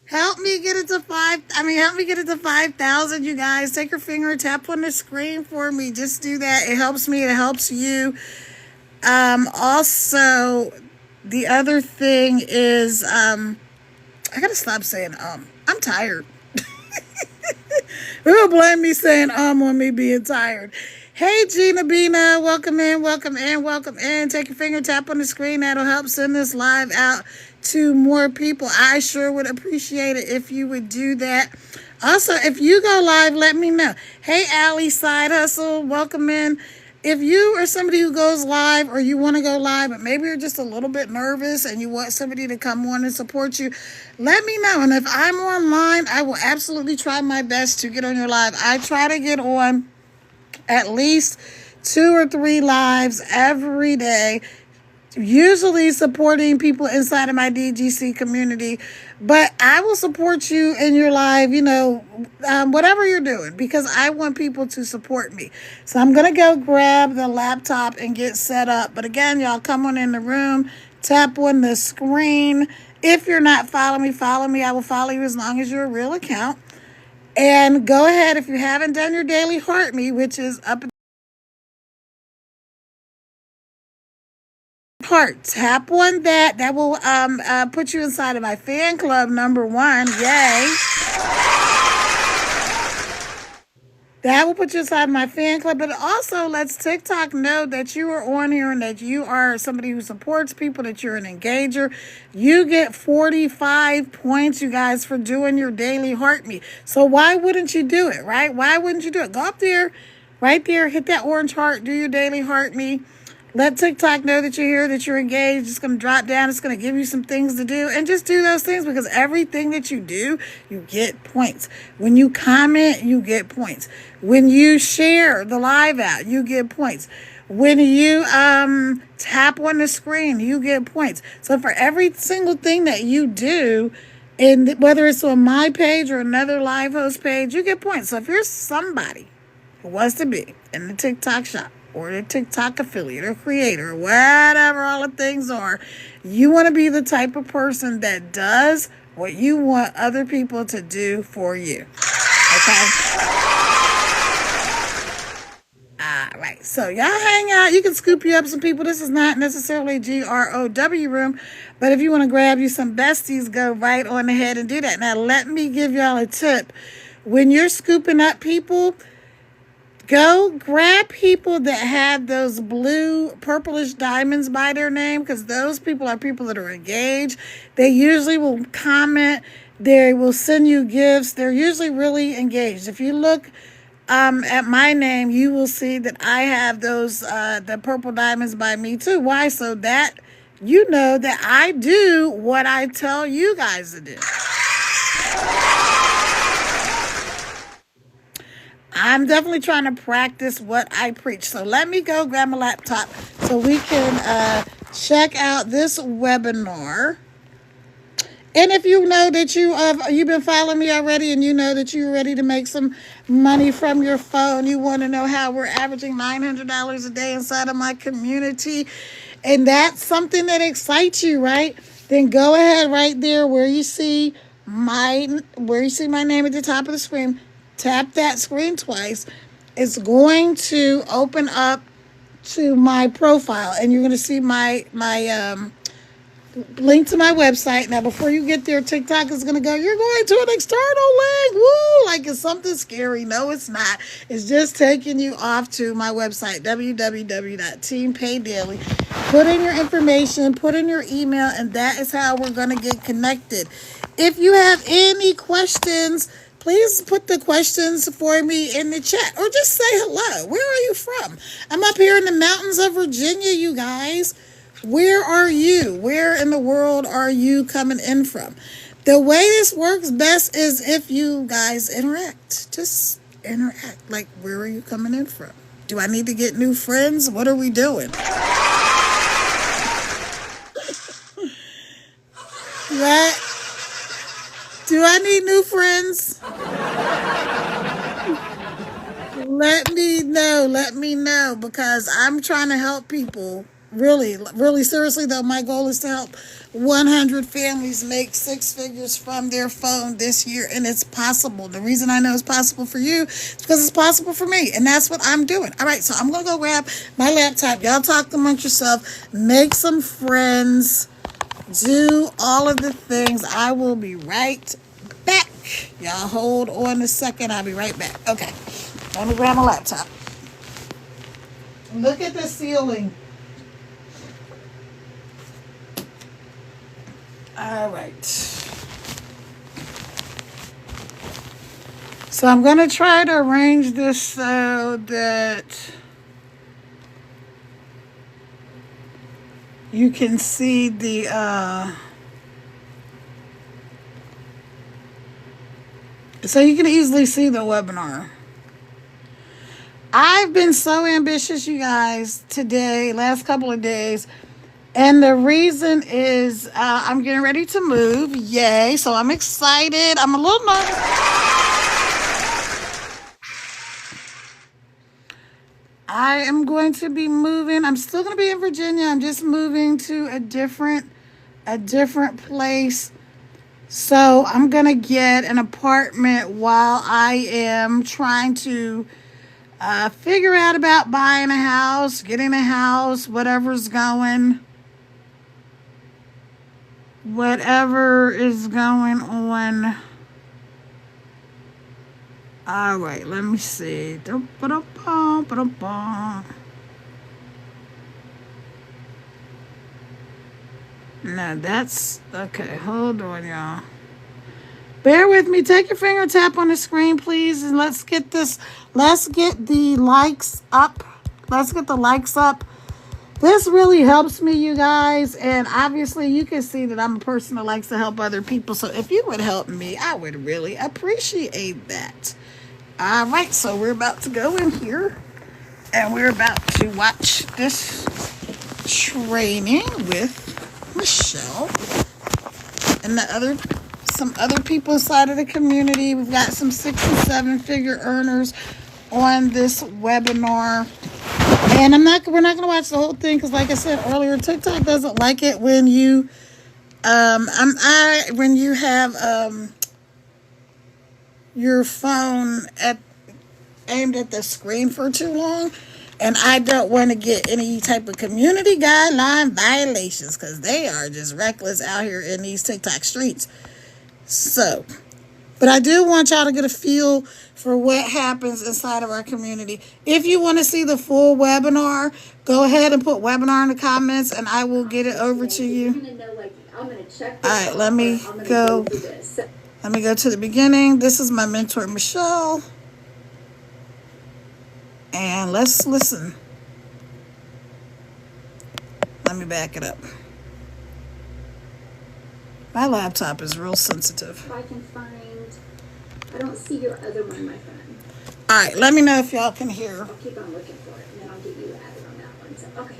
Help me get it to 5,000, you guys. Take your finger, tap on the screen for me. Just do that. It helps me. It helps you. Also, the other thing is, I gotta stop saying, I'm tired. Who will blame me saying, on me being tired? Hey, Gina Bina, welcome in, welcome in, welcome in. Take your finger, tap on the screen. That'll help send this live out to more people. I sure would appreciate it if you would do that. Also, if you go live, let me know. Hey, Allie, Side Hustle, welcome in. If you are somebody who goes live or you want to go live, but maybe you're just a little bit nervous and you want somebody to come on and support you, let me know. And if I'm online, I will absolutely try my best to get on your live. I try to get on at least 2 or 3 lives every day, usually supporting people inside of my DGC community. But I will support you in your live, whatever you're doing, because I want people to support me. So I'm going to go grab the laptop and get set up. But again, y'all come on in the room, tap on the screen. If you're not following me, follow me. I will follow you as long as you're a real account. And go ahead, if you haven't done your daily Heart Me, which is up at heart, tap on that. That will put you inside of my fan club, #1. Yay. That will put you inside my fan club, but also lets TikTok know that you are on here and that you are somebody who supports people, that you're an engager. You get 45 points, you guys, for doing your daily Heart Me. So why wouldn't you do it, right? Why wouldn't you do it? Go up there, right there, hit that orange heart, do your daily Heart Me. Let TikTok know that you're here, that you're engaged. It's going to drop down. It's going to give you some things to do. And just do those things, because everything that you do, you get points. When you comment, you get points. When you share the live out, you get points. When you tap on the screen, you get points. So for every single thing that you do, and whether it's on my page or another live host page, you get points. So if you're somebody who wants to be in the TikTok shop, or the TikTok affiliate or creator, whatever all the things are, you want to be the type of person that does what you want other people to do for you. Okay? All right. So y'all hang out. You can scoop you up some people. This is not necessarily a GROW room, but if you want to grab you some besties, go right on ahead and do that. Now, let me give y'all a tip. When you're scooping up people, go grab people that have those blue, purplish diamonds by their name, because those people are people that are engaged. They usually will comment. They will send you gifts. They're usually really engaged. If you look at my name, you will see that I have those the purple diamonds by me too. Why? So that you know that I do what I tell you guys to do. I'm definitely trying to practice what I preach. So let me go grab my laptop so we can check out this webinar. And if you know that you've been following me already and you know that you're ready to make some money from your phone, you want to know how we're averaging $900 a day inside of my community, and that's something that excites you, right? Then go ahead right there where you see my name at the top of the screen. Tap that screen twice. It's going to open up to my profile, and you're going to see my link to my website. Now, before you get there, TikTok is going to go, you're going to an external link. Woo! Like it's something scary. No, it's not. It's just taking you off to my website, www.teampaydaily. Put in your information, put in your email, and that is how we're going to get connected. If you have any questions, please put the questions for me in the chat or just say hello. Where are you from? I'm up here in the mountains of Virginia, you guys. Where are you? Where in the world are you coming in from? The way this works best is if you guys interact. Just interact. Like, where are you coming in from? Do I need to get new friends? What are we doing? What? Do I need new friends? Let me know, because I'm trying to help people. Really, really seriously though, my goal is to help 100 families make 6 figures from their phone this year, and it's possible. The reason I know it's possible for you is because it's possible for me, and that's what I'm doing. All right, so I'm going to go grab my laptop. Y'all talk amongst yourself, make some friends, do all of the things. I will be right back. Y'all hold on a second. I'll be right back. Okay. Let me grab my laptop. Look at the ceiling. All right. So I'm going to try to arrange this so that you can see so you can easily see the webinar. I've been so ambitious, you guys, today, last couple of days. And the reason is I'm getting ready to move. Yay. So I'm excited. I'm a little nervous. I am going to be moving. I'm still going to be in Virginia. I'm just moving to a different place. So I'm going to get an apartment while I am trying to figure out about buying a house, getting a house, whatever's going on. All right, let me see. No, that's okay. Hold on, y'all. Bear with me. Take your finger, tap on the screen, please, and let's get the likes up. This really helps me, you guys, and obviously you can see that I'm a person that likes to help other people. So if you would help me, I would really appreciate that. All right, so we're about to go in here, and we're about to watch this training with Michelle and some other people inside of the community. We've got some 6 and 7 figure earners on this webinar. And we're not gonna watch the whole thing because, like I said earlier, TikTok doesn't like it when you when you have your phone aimed at the screen for too long, and I don't want to get any type of community guideline violations because they are just reckless out here in these TikTok streets. So, but I do want y'all to get a feel for what happens inside of our community. If you want to see the full webinar, go ahead and put webinar in the comments and I will get it over to you. All right, let me go to the beginning. This is my mentor, Michelle. And let's listen. Let me back it up. My laptop is real sensitive. I don't see your other one, my friend. All right, let me know if y'all can hear. I'll keep on looking for it, and then I'll get you added on that one. So, okay.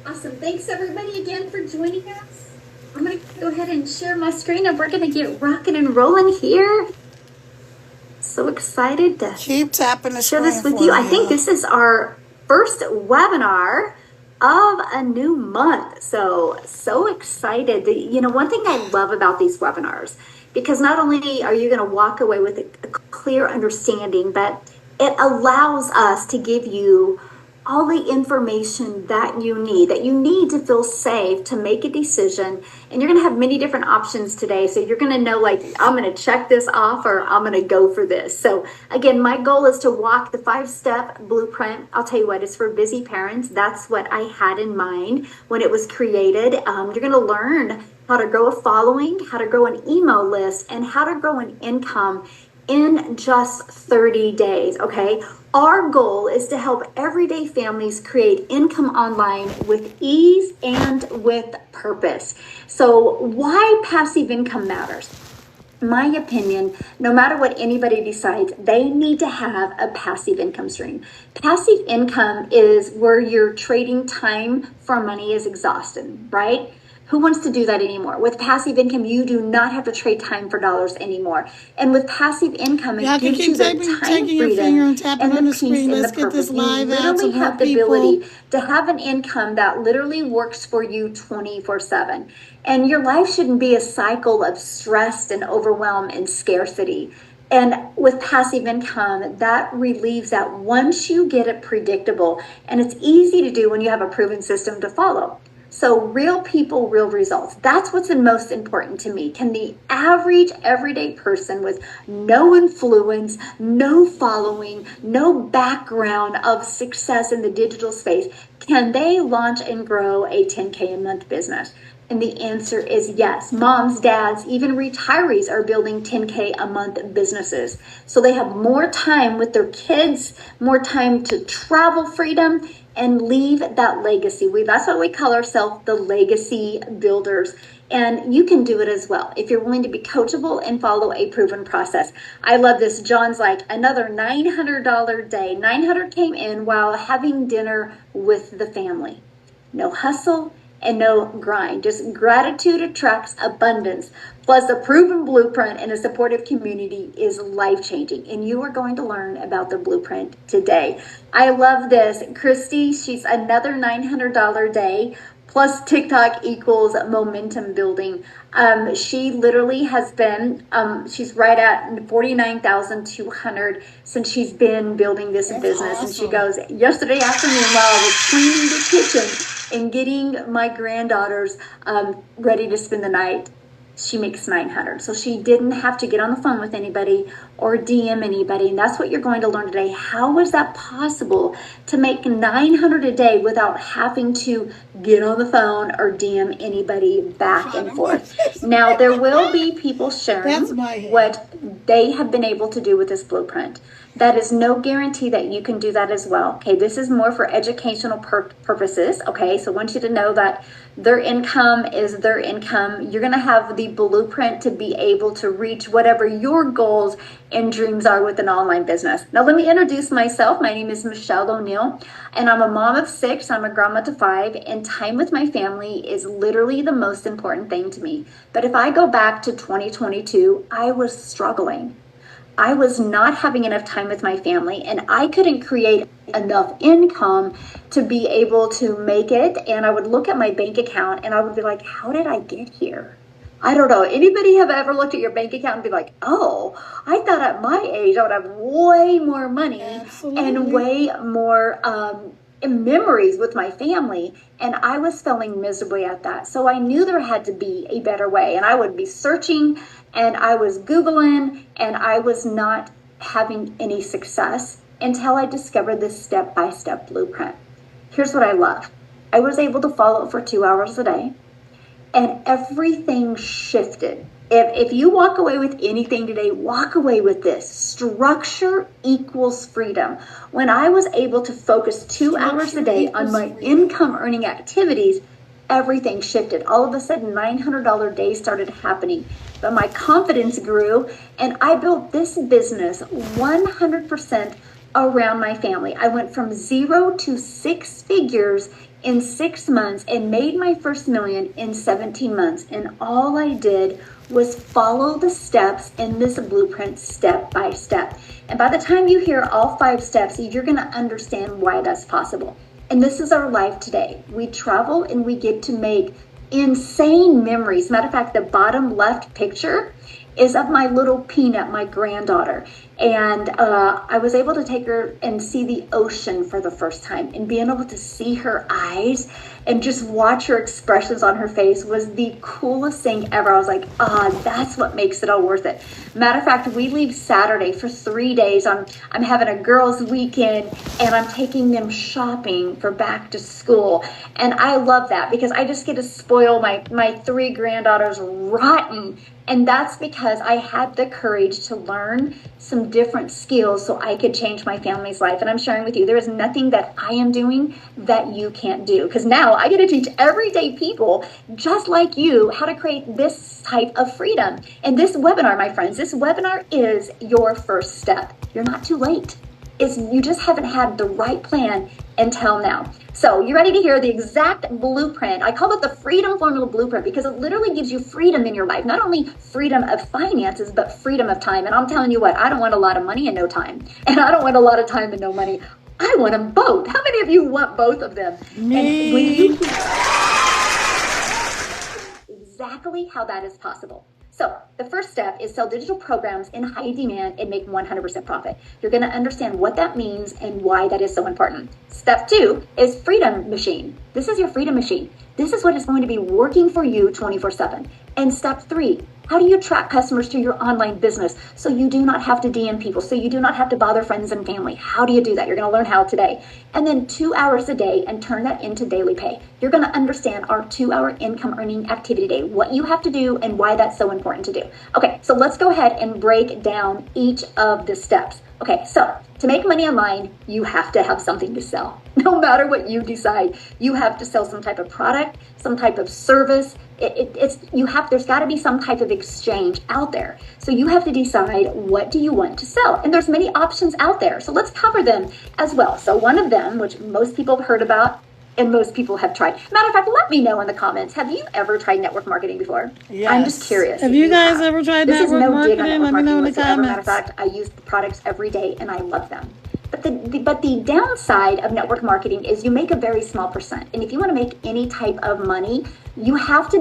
Awesome. Thanks, everybody, again for joining us. I'm going to go ahead and share my screen, and we're going to get rocking and rolling here. So excited to keep tapping the share this with you. I think this is our first webinar of a new month. So excited. One thing I love about these webinars, because not only are you going to walk away with a clear understanding, but it allows us to give you all the information that you need to feel safe to make a decision. And you're going to have many different options today. So you're going to know, like, I'm going to check this off or I'm going to go for this. So again, my goal is to walk the 5-step blueprint. I'll tell you what, it's for busy parents. That's what I had in mind when it was created. You're going to learn how to grow a following, how to grow an email list, and how to grow an income in just 30 days, okay? Our goal is to help everyday families create income online with ease and with purpose. So why passive income matters? In my opinion, no matter what anybody decides, they need to have a passive income stream. Passive income is where your trading time for money is exhausted, right? Who wants to do that anymore? With passive income, you do not have to trade time for dollars anymore. And with passive income, it gives you the time freedom and the peace and the purpose. You literally have the ability to have an income that literally works for you 24/7. And your life shouldn't be a cycle of stress and overwhelm and scarcity. And with passive income, that relieves that once you get it predictable. And it's easy to do when you have a proven system to follow. So real people, real results. That's what's the most important to me. Can the average everyday person with no influence, no following, no background of success in the digital space, can they launch and grow a 10K a month business? And the answer is yes. Moms, dads, even retirees are building 10K a month businesses. So they have more time with their kids, more time to travel freedom, and leave that legacy. That's what we call ourselves, the legacy builders. And you can do it as well if you're willing to be coachable and follow a proven process. I love this. John's like, another $900 day. 900 came in while having dinner with the family. No hustle and no grind. Just gratitude attracts abundance. Plus, a proven blueprint and a supportive community is life-changing. And you are going to learn about the blueprint today. I love this. Christy, she's another $900 day. Plus TikTok equals momentum building. She literally has been, she's right at 49,200 since she's been building this business. Awesome. And she goes, yesterday afternoon while I was cleaning the kitchen and getting my granddaughters ready to spend the night, she makes 900. So she didn't have to get on the phone with anybody or DM anybody. And that's what you're going to learn today. How is that possible to make 900 a day without having to get on the phone or DM anybody back and forth? Now, there will be people sharing what they have been able to do with this blueprint. That is no guarantee that you can do that as well. Okay, this is more for educational purposes. Okay, so I want you to know that their income is their income. You're going to have the blueprint to be able to reach whatever your goals and dreams are with an online business. Now, let me introduce myself. My name is Michelle O'Neill, and I'm a mom of 6. I'm a grandma to 5, and time with my family is literally the most important thing to me. But if I go back to 2022, I was struggling. I was not having enough time with my family, and I couldn't create enough income to be able to make it. And I would look at my bank account and I would be like, how did I get here? I don't know. Anybody have ever looked at your bank account and be like, oh, I thought at my age I would have way more money and way more memories with my family, and I was feeling miserably at that. So I knew there had to be a better way, and I would be searching and I was Googling, and I was not having any success until I discovered this step-by-step blueprint. Here's what I love. I was able to follow it for 2 hours a day, and everything shifted. If you walk away with anything today, walk away with this. Structure equals freedom. When I was able to focus 2 hours a day on my income earning activities, everything shifted. All of a sudden, $900 days started happening. But my confidence grew, and I built this business 100% around my family. I went from 0 to 6 figures in 6 months and made my first million in 17 months. And all I did was follow the steps in this blueprint step by step. And by the time you hear all 5 steps, you're going to understand why that's possible. And this is our life today. We travel and we get to make insane memories. Matter of fact, the bottom left picture is of my little Peanut, my granddaughter. And I was able to take her and see the ocean for the first time, and being able to see her eyes and just watch her expressions on her face was the coolest thing ever. I was like, that's what makes it all worth it. Matter of fact, we leave Saturday for 3 days. I'm having a girls' weekend, and I'm taking them shopping for back to school. And I love that because I just get to spoil my 3 granddaughters rotten. And that's because I had the courage to learn some different skills so I could change my family's life. And I'm sharing with you, there is nothing that I am doing that you can't do. Because now I get to teach everyday people just like you how to create this type of freedom. And this webinar, my friends, this webinar is your first step. You're not too late. You just haven't had the right plan until now. So you ready to hear the exact blueprint? I call it the Freedom Formula Blueprint because it literally gives you freedom in your life. Not only freedom of finances, but freedom of time. And I'm telling you what, I don't want a lot of money and no time. And I don't want a lot of time and no money. I want them both. How many of you want both of them? Me. And when you exactly how that is possible. So the first step is sell digital programs in high demand and make 100% profit. You're going to understand what that means and why that is so important. Step 2 is Freedom Machine. This is your Freedom Machine. This is what is going to be working for you 24/7. And step 3, how do you attract customers to your online business so you do not have to DM people, so you do not have to bother friends and family? How do you do that? You're going to learn how today. And then 2 hours a day and turn that into daily pay. You're going to understand our 2-hour income earning activity day, what you have to do and why that's so important to do. Okay, so let's go ahead and break down each of the steps. Okay, so to make money online, you have to have something to sell. No matter what you decide, you have to sell some type of product, some type of service. There's got to be some type of exchange out there. So you have to decide, what do you want to sell? And there's many options out there. So let's cover them as well. So one of them, which most people have heard about and most people have tried. Matter of fact, let me know in the comments. Have you ever tried network marketing before? Yes. I'm just curious. Have you guys ever tried network marketing? Let me know in the comments. Matter of fact, I use the products every day and I love them. But the downside of network marketing is you make a very small percent. And if you want to make any type of money, you have to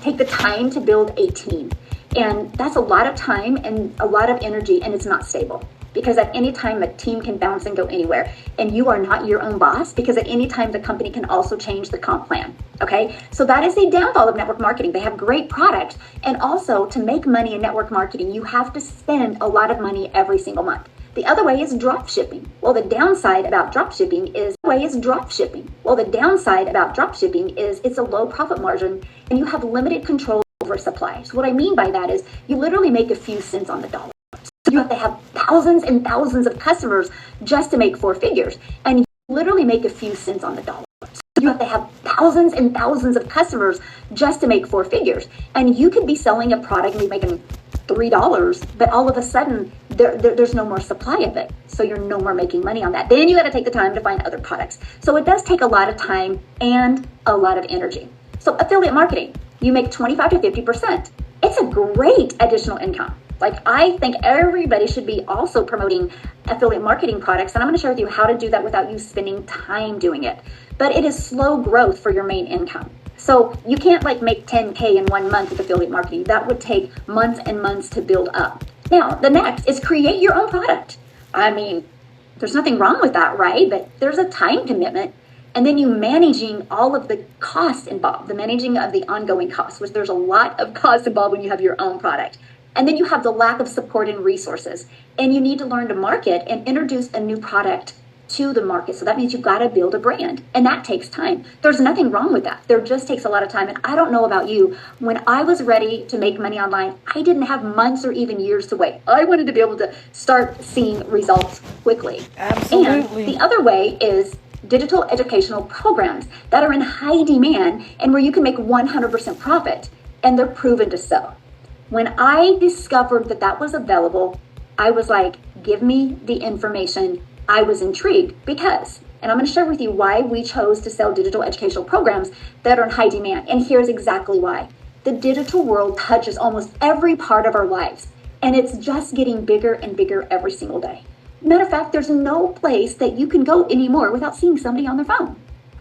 take the time to build a team. And that's a lot of time and a lot of energy, and it's not stable. Because at any time, a team can bounce and go anywhere. And you are not your own boss, because at any time, the company can also change the comp plan. Okay, so that is the downfall of network marketing. They have great products. And also, to make money in network marketing, you have to spend a lot of money every single month. The other way is drop shipping. Well, the downside about drop shipping is it's a low profit margin and you have limited control over supply. So what I mean by that is you literally make a few cents on the dollar. So you have to have thousands and thousands of customers just to make 4 figures. And you literally make a few cents on the dollar. So you have to have thousands and thousands of customers just to make 4 figures. And you could be selling a product and be making $3, but all of a sudden there's no more supply of it. So you're no more making money on that. Then you got to take the time to find other products. So it does take a lot of time and a lot of energy. So affiliate marketing, you make 25 to 50%. It's a great additional income. Like, I think everybody should be also promoting affiliate marketing products. And I'm going to share with you how to do that without you spending time doing it. But it is slow growth for your main income. So you can't make 10K in 1 month with affiliate marketing. That would take months and months to build up. Now, the next is create your own product. I mean, there's nothing wrong with that, right? But there's a time commitment. And then you managing all of the costs involved, the managing of the ongoing costs, which there's a lot of costs involved when you have your own product. And then you have the lack of support and resources. And you need to learn to market and introduce a new product to the market. So that means you've got to build a brand, and that takes time. There's nothing wrong with that. There just takes a lot of time. And I don't know about you, when I was ready to make money online, I didn't have months or even years to wait. I wanted to be able to start seeing results quickly. Absolutely. And the other way is digital educational programs that are in high demand and where you can make 100% profit, and they're proven to sell. When I discovered that was available, I was like, give me the information. I was intrigued because, and I'm going to share with you why we chose to sell digital educational programs that are in high demand. And here's exactly why. The digital world touches almost every part of our lives, and it's just getting bigger and bigger every single day. Matter of fact, there's no place that you can go anymore without seeing somebody on their phone.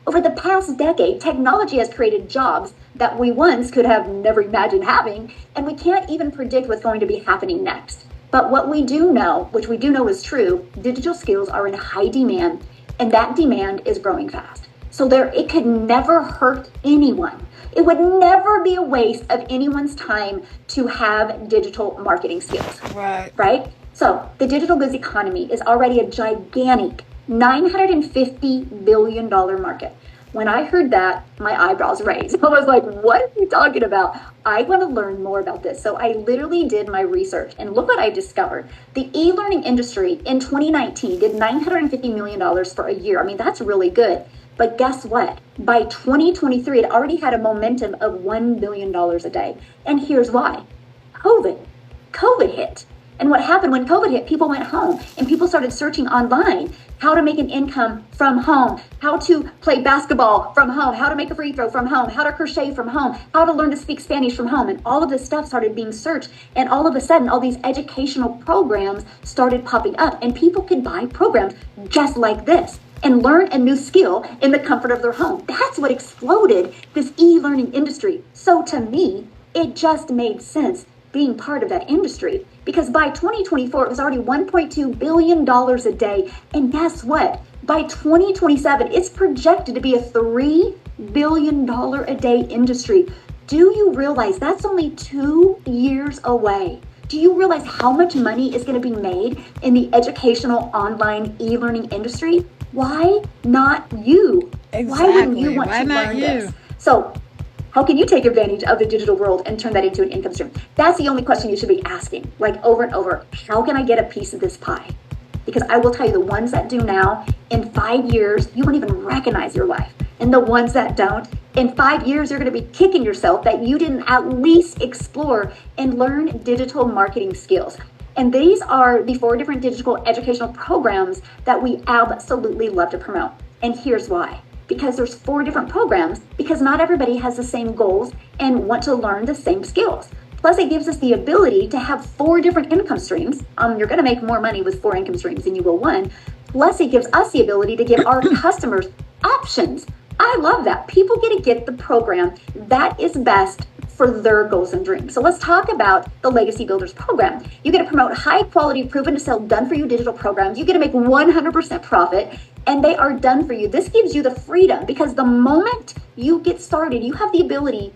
Over the past decade, technology has created jobs that we once could have never imagined having, and we can't even predict what's going to be happening next. But what we do know, which we do know is true, digital skills are in high demand, and that demand is growing fast. So it could never hurt anyone. It would never be a waste of anyone's time to have digital marketing skills. Right? So the digital goods economy is already a gigantic $950 billion market. When I heard that, my eyebrows raised. I was like, what are you talking about? I want to learn more about this. So I literally did my research, and look what I discovered. The e-learning industry in 2019 did $950 million for a year. I mean, that's really good. But guess what? By 2023, it already had a momentum of $1 billion a day. And here's why. COVID hit. And what happened when COVID hit, people went home and people started searching online how to make an income from home, how to play basketball from home, how to make a free throw from home, how to crochet from home, how to learn to speak Spanish from home. And all of this stuff started being searched. And all of a sudden, all these educational programs started popping up, and people could buy programs just like this and learn a new skill in the comfort of their home. That's what exploded this e-learning industry. So to me, it just made sense being part of that industry, because by 2024, it was already $1.2 billion a day. And guess what? By 2027, it's projected to be a $3 billion a day industry. Do you realize that's only 2 years away? Do you realize how much money is going to be made in the educational online e-learning industry? Why not you? Exactly. Why wouldn't you want to learn this? So how can you take advantage of the digital world and turn that into an income stream? That's the only question you should be asking, like over and over. How can I get a piece of this pie? Because I will tell you, the ones that do now, in 5 years, you won't even recognize your life. And the ones that don't, in 5 years, you're going to be kicking yourself that you didn't at least explore and learn digital marketing skills. And these are the 4 different digital educational programs that we absolutely love to promote. And here's why. Because there's 4 different programs, because not everybody has the same goals and want to learn the same skills. Plus, it gives us the ability to have 4 different income streams. You're going to make more money with 4 income streams than you will 1. Plus, it gives us the ability to give our customers options. I love that. People get to get the program that is best for their goals and dreams. So let's talk about the Legacy Builders program. You get to promote high quality, proven to sell, done for you digital programs. You get to make 100% profit, and they are done for you. This gives you the freedom, because the moment you get started, you have the ability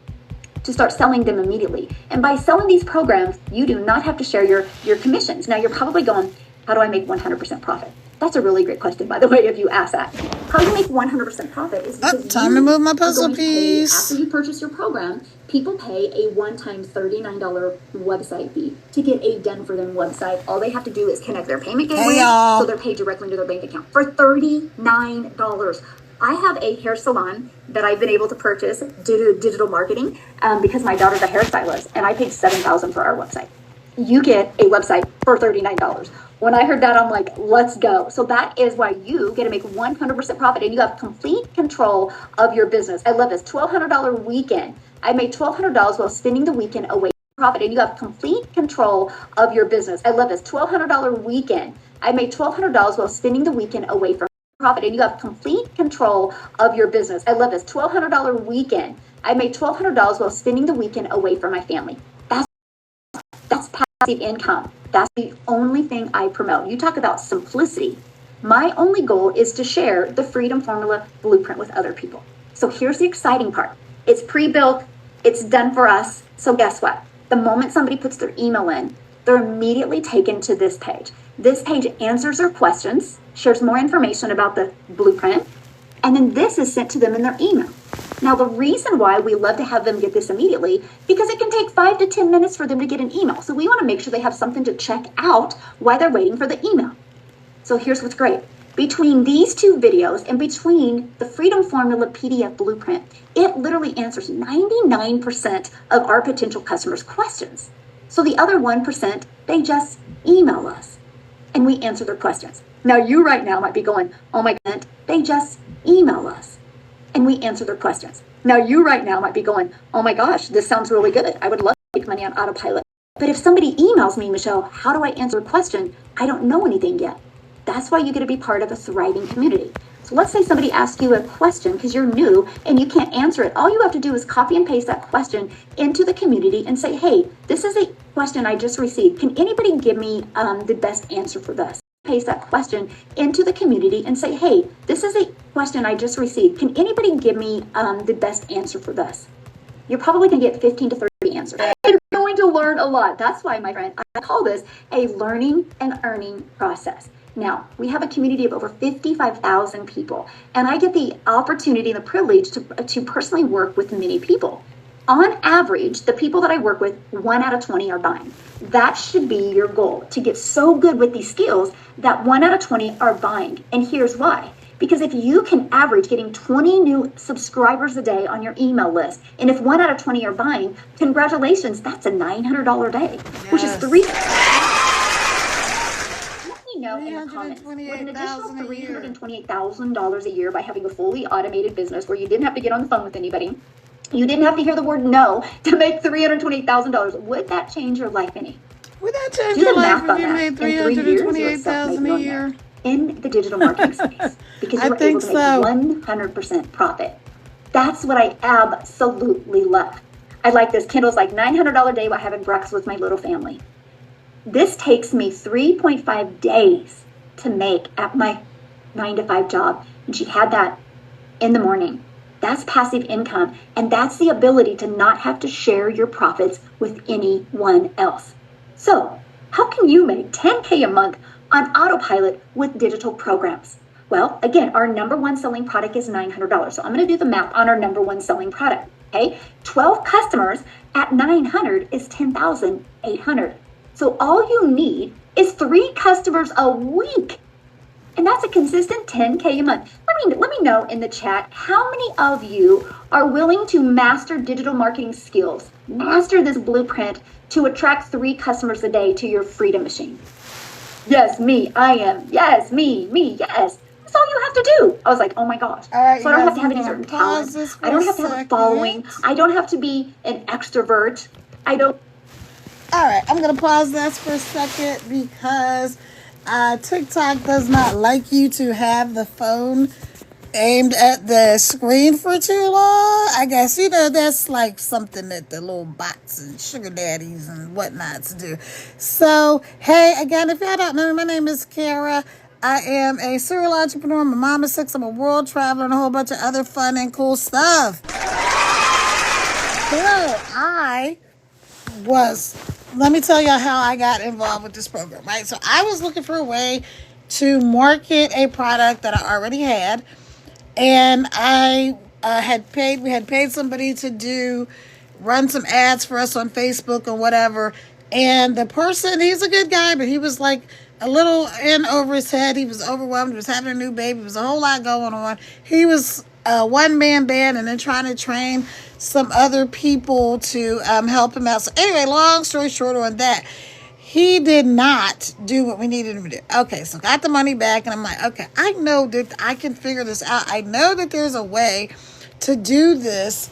to start selling them immediately. And by selling these programs, you do not have to share your commissions. Now you're probably going, how do I make 100% profit? That's a really great question, by the way, if you ask that. How you make 100% profit is because time to move my puzzle piece. After you purchase your program, people pay a one-time $39 website fee to get a done-for-them website. All they have to do is connect their payment gateway, so they're paid directly into their bank account for $39. I have a hair salon that I've been able to purchase due to digital marketing because my daughter's a hairstylist, and I paid $7,000 for our website. You get a website for $39. When I heard that, I'm like, let's go. So that is why you get to make 100% profit, and you have complete control of your business. I love this. $1,200 weekend. I made $1,200 while spending the weekend away from profit, and you have complete control of your business. I love this. $1,200 weekend. I made $1,200 while spending the weekend away from profit, and you have complete control of your business. I love this. $1,200 weekend. I made $1,200 while spending the weekend away from my family. That's passive income. That's the only thing I promote. You talk about simplicity. My only goal is to share the Freedom Formula blueprint with other people. So here's the exciting part. It's pre-built. It's done for us. So guess what? The moment somebody puts their email in, they're immediately taken to this page. This page answers their questions, shares more information about the blueprint, and then this is sent to them in their email. Now, the reason why we love to have them get this immediately, because it can take 5 to 10 minutes for them to get an email. So we want to make sure they have something to check out while they're waiting for the email. So here's what's great. Between these 2 videos and between the Freedom Formula PDF blueprint, it literally answers 99% of our potential customers' questions. So the other 1%, they just email us and we answer their questions. Now you right now might be going, oh my God, they just email us and we answer their questions. Now you right now might be going, oh my gosh, this sounds really good. I would love to make money on autopilot. But if somebody emails me, Michelle, how do I answer a question? I don't know anything yet. That's why you get to be part of a thriving community. So let's say somebody asks you a question because you're new and you can't answer it. All you have to do is copy and paste that question into the community and say, hey, this is a question I just received. Can anybody give me the best answer for this? Paste that question into the community and say, hey, this is a question I just received. Can anybody give me the best answer for this? You're probably going to get 15 to 30 answers. You're going to learn a lot. That's why, my friend, I call this a learning and earning process. Now, we have a community of over 55,000 people, and I get the opportunity and the privilege to personally work with many people. On average, the people that I work with, 1 out of 20 are buying. That should be your goal, to get so good with these skills that 1 out of 20 are buying. And here's why. Because if you can average getting 20 new subscribers a day on your email list, and if 1 out of 20 are buying, congratulations, that's a $900 day, which is three. Let me know in the comments, with an additional $328,000 a year by having a fully automated business where you didn't have to get on the phone with anybody, you didn't have to hear the word no to make $328,000. Would that change your life any? Would that change your life if you made $328,000 a year? In the digital marketing space, because you were able to make 100% profit. That's what I absolutely love. I like this. Kendall's like $900 a day while having breakfast with my little family. This takes me 3.5 days to make at my 9-to-5 job. And she had that in the morning. That's passive income. And that's the ability to not have to share your profits with anyone else. So how can you make $10K a month on autopilot with digital programs? Well, again, our number one selling product is $900. So I'm going to do the math on our number one selling product. Okay, 12 customers at $900 is $10,800. So all you need is 3 customers a week. And that's a consistent $10K a month. Let me know in the chat, how many of you are willing to master digital marketing skills, master this blueprint to attract 3 customers a day to your Freedom Machine? Yes, me, I am. Yes, me, yes. That's all you have to do. I was like, oh my gosh. All right, so I don't have to have any certain talent. I don't have to have a following. I don't have to be an extrovert. All right, I'm going to pause this for a second because TikTok does not like you to have the phone aimed at the screen for too long. I guess, that's like something that the little bots and sugar daddies and whatnots do. So, hey, again, if y'all don't know, my name is Kara. I am a serial entrepreneur. I'm a mom of 6. I'm a world traveler and a whole bunch of other fun and cool stuff. Let me tell y'all how I got involved with this program, right? So I was looking for a way to market a product that I already had. And we had paid somebody to run some ads for us on Facebook or whatever. And the person, he's a good guy, but he was like a little in over his head. He was overwhelmed. He was having a new baby. There was a whole lot going on. He was a one-man band and then trying to train some other people to help him out. So anyway, long story short on that, he did not do what we needed him to do. Okay, so got the money back, and I'm like, okay, I know that I can figure this out. I know that there's a way to do this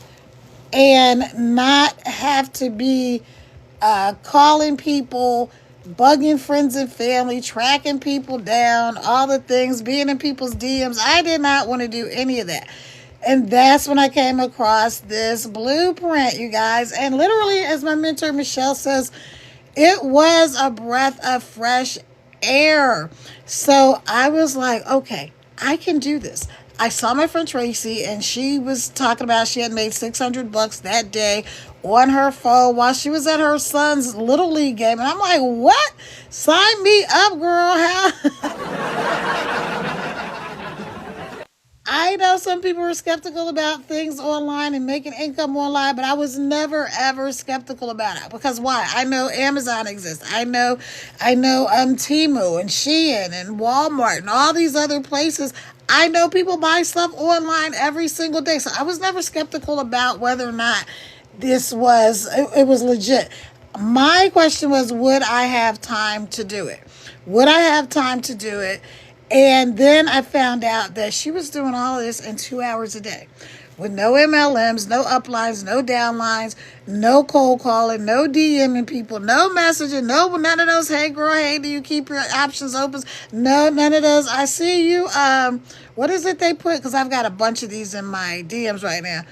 and not have to be calling people, bugging friends and family, tracking people down, all the things, being in people's DMs. I did not want to do any of that. And that's when I came across this blueprint, you guys. And literally, as my mentor Michelle says, it was a breath of fresh air. So I was like, okay, I can do this. I saw my friend Tracy, and she was talking about she had made $600 that day on her phone while she was at her son's Little League game. And I'm like, what? Sign me up, girl. I know some people are skeptical about things online and making income online, but I was never, ever skeptical about it. Because why? I know Amazon exists. I know Temu and Shein and Walmart and all these other places. I know people buy stuff online every single day. So I was never skeptical about whether or not this was, it was legit. My question was, would I have time to do it? Would I have time to do it? And then I found out that she was doing all this in 2 hours a day with no MLMs, no uplines, no downlines, no cold calling, no DMing people, no messaging, none of those, hey girl, hey, do you keep your options open? No, none of those. I see you. What is it they put? Because I've got a bunch of these in my DMs right now.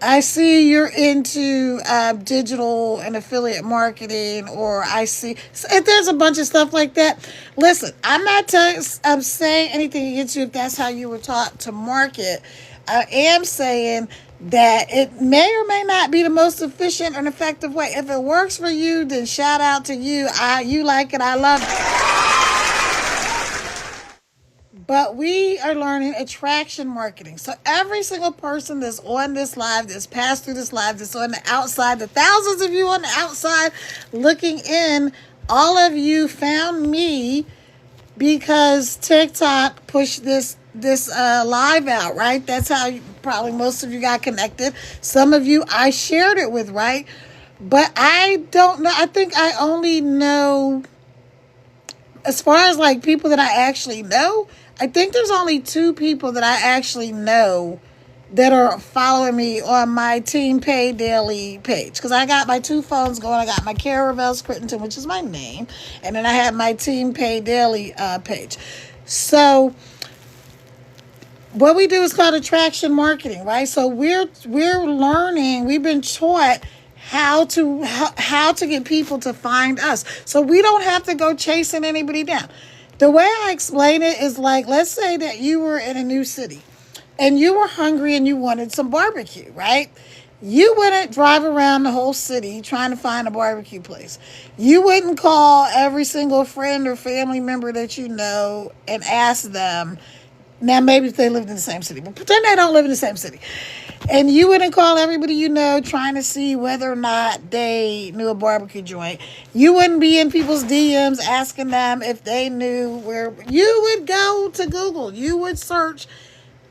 I see you're into digital and affiliate marketing, or I see there's a bunch of stuff like that. Listen, I'm not saying anything against you if that's how you were taught to market. I am saying that it may or may not be the most efficient and effective way. If it works for you, then shout out to you. You like it, I love it. But we are learning attraction marketing. So every single person that's on this live, that's passed through this live, that's on the outside, the thousands of you on the outside looking in, all of you found me because TikTok pushed this live out, right? That's how probably most of you got connected. Some of you I shared it with, right? But I don't know. I think I only know, as far as like people that I actually know, I think there's only 2 people that I actually know that are following me on my Team Pay Daily page. Because I got my 2 phones going. I got my Kara Revells Crittenton, which is my name. And then I have my Team Pay Daily page. So what we do is called attraction marketing, right? So we're learning, we've been taught how to get people to find us. So we don't have to go chasing anybody down. The way I explain it is like, let's say that you were in a new city and you were hungry and you wanted some barbecue, right? You wouldn't drive around the whole city trying to find a barbecue place. You wouldn't call every single friend or family member that you know and ask them. Now, maybe if they lived in the same city, but pretend they don't live in the same city. And you wouldn't call everybody you know trying to see whether or not they knew a barbecue joint. You wouldn't be in people's DMs asking them if they knew where. You would go to Google. You would search,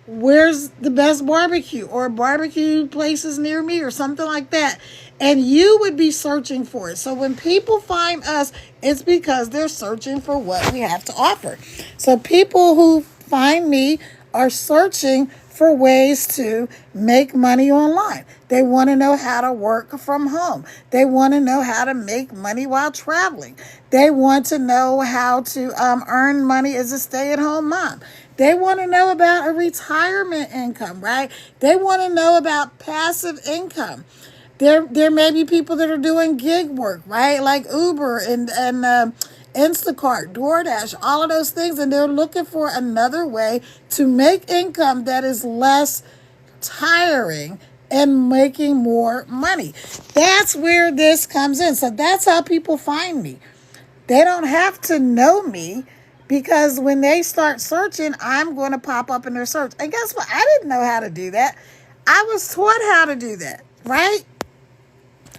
where's the best barbecue or barbecue places near me or something like that. And you would be searching for it. So when people find us, it's because they're searching for what we have to offer. So people who find me are searching for ways to make money online. They want to know how to work from home. They want to know how to make money while traveling. They want to know how to earn money as a stay-at-home mom. They want to know about a retirement income, right? They want to know about passive income. There may be people that are doing gig work, right? Like Uber and Instacart, DoorDash, all of those things. And they're looking for another way to make income that is less tiring and making more money. That's where this comes in. So that's how people find me. They don't have to know me, because when they start searching, I'm going to pop up in their search. And guess what? I didn't know how to do that. I was taught how to do that, right?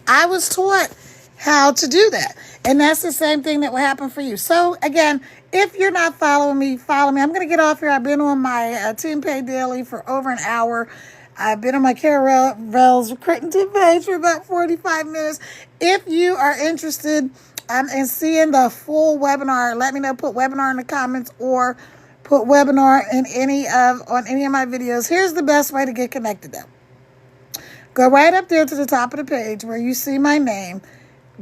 I was taught how to do that. And that's the same thing that will happen for you. So again, if you're not following me, follow me. I'm going to get off here. I've been on my Team Pay Daily for over an hour. I've been on my Kara Revells Crittenton page for about 45 minutes. If you are interested in seeing the full webinar, let me know. Put webinar in the comments or put webinar in on any of my videos. Here's the best way to get connected though. Go right up there to the top of the page where you see my name.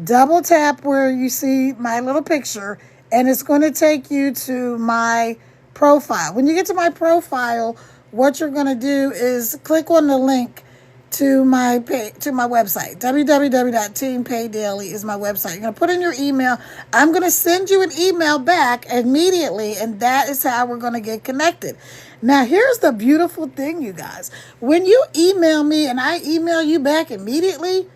Double tap where you see my little picture, and it's going to take you to my profile. When you get to my profile, what you're going to do is click on the link to my website. www.teampaydaily is my website. You're going to put in your email. I'm going to send you an email back immediately, and that is how we're going to get connected. Now, here's the beautiful thing, you guys. When you email me and I email you back immediately,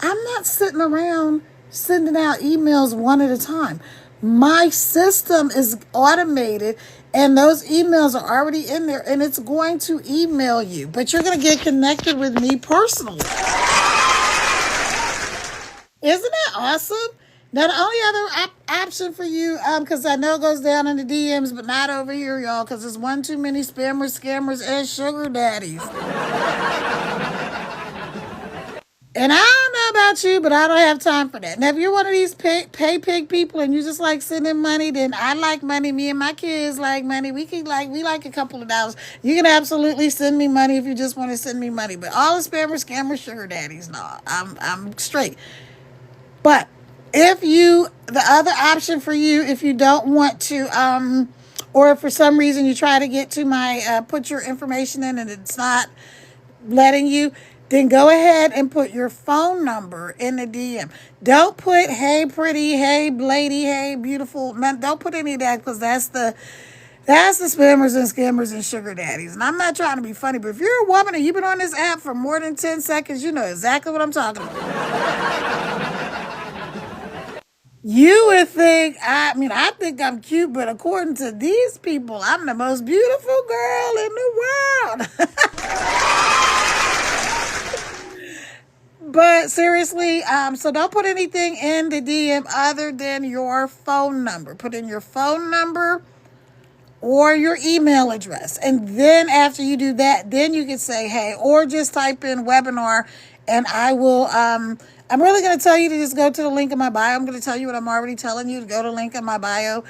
I'm not sitting around sending out emails one at a time. My system is automated, and those emails are already in there, and it's going to email you. But you're going to get connected with me personally. Isn't that awesome? Now, the only other option for you, because I know it goes down in the DMs, but not over here, y'all, because there's one too many spammers, scammers, and sugar daddies. And I don't know about you, but I don't have time for that. Now, if you're one of these pay pig people and you just like sending money, then I like money. Me and my kids like money. We like a couple of dollars. You can absolutely send me money if you just want to send me money. But all the spammers, scammers, sugar daddies, no, I'm straight. But the other option for you, if you don't want to, or if for some reason you try to get to my, put your information in and it's not letting you, then go ahead and put your phone number in the DM. Don't put, hey, pretty, hey, lady, hey, beautiful. Don't put any of that, because that's the spammers and scammers and sugar daddies. And I'm not trying to be funny, but if you're a woman and you've been on this app for more than 10 seconds, you know exactly what I'm talking about. You would think, I think I'm cute, but according to these people, I'm the most beautiful girl in the world. But seriously, so don't put anything in the DM other than your phone number. Put in your phone number or your email address. And then after you do that, then you can say, hey, or just type in webinar, and I will, I'm really going to tell you to just go to the link in my bio. I'm going to tell you what I'm already telling you, to go to the link in my bio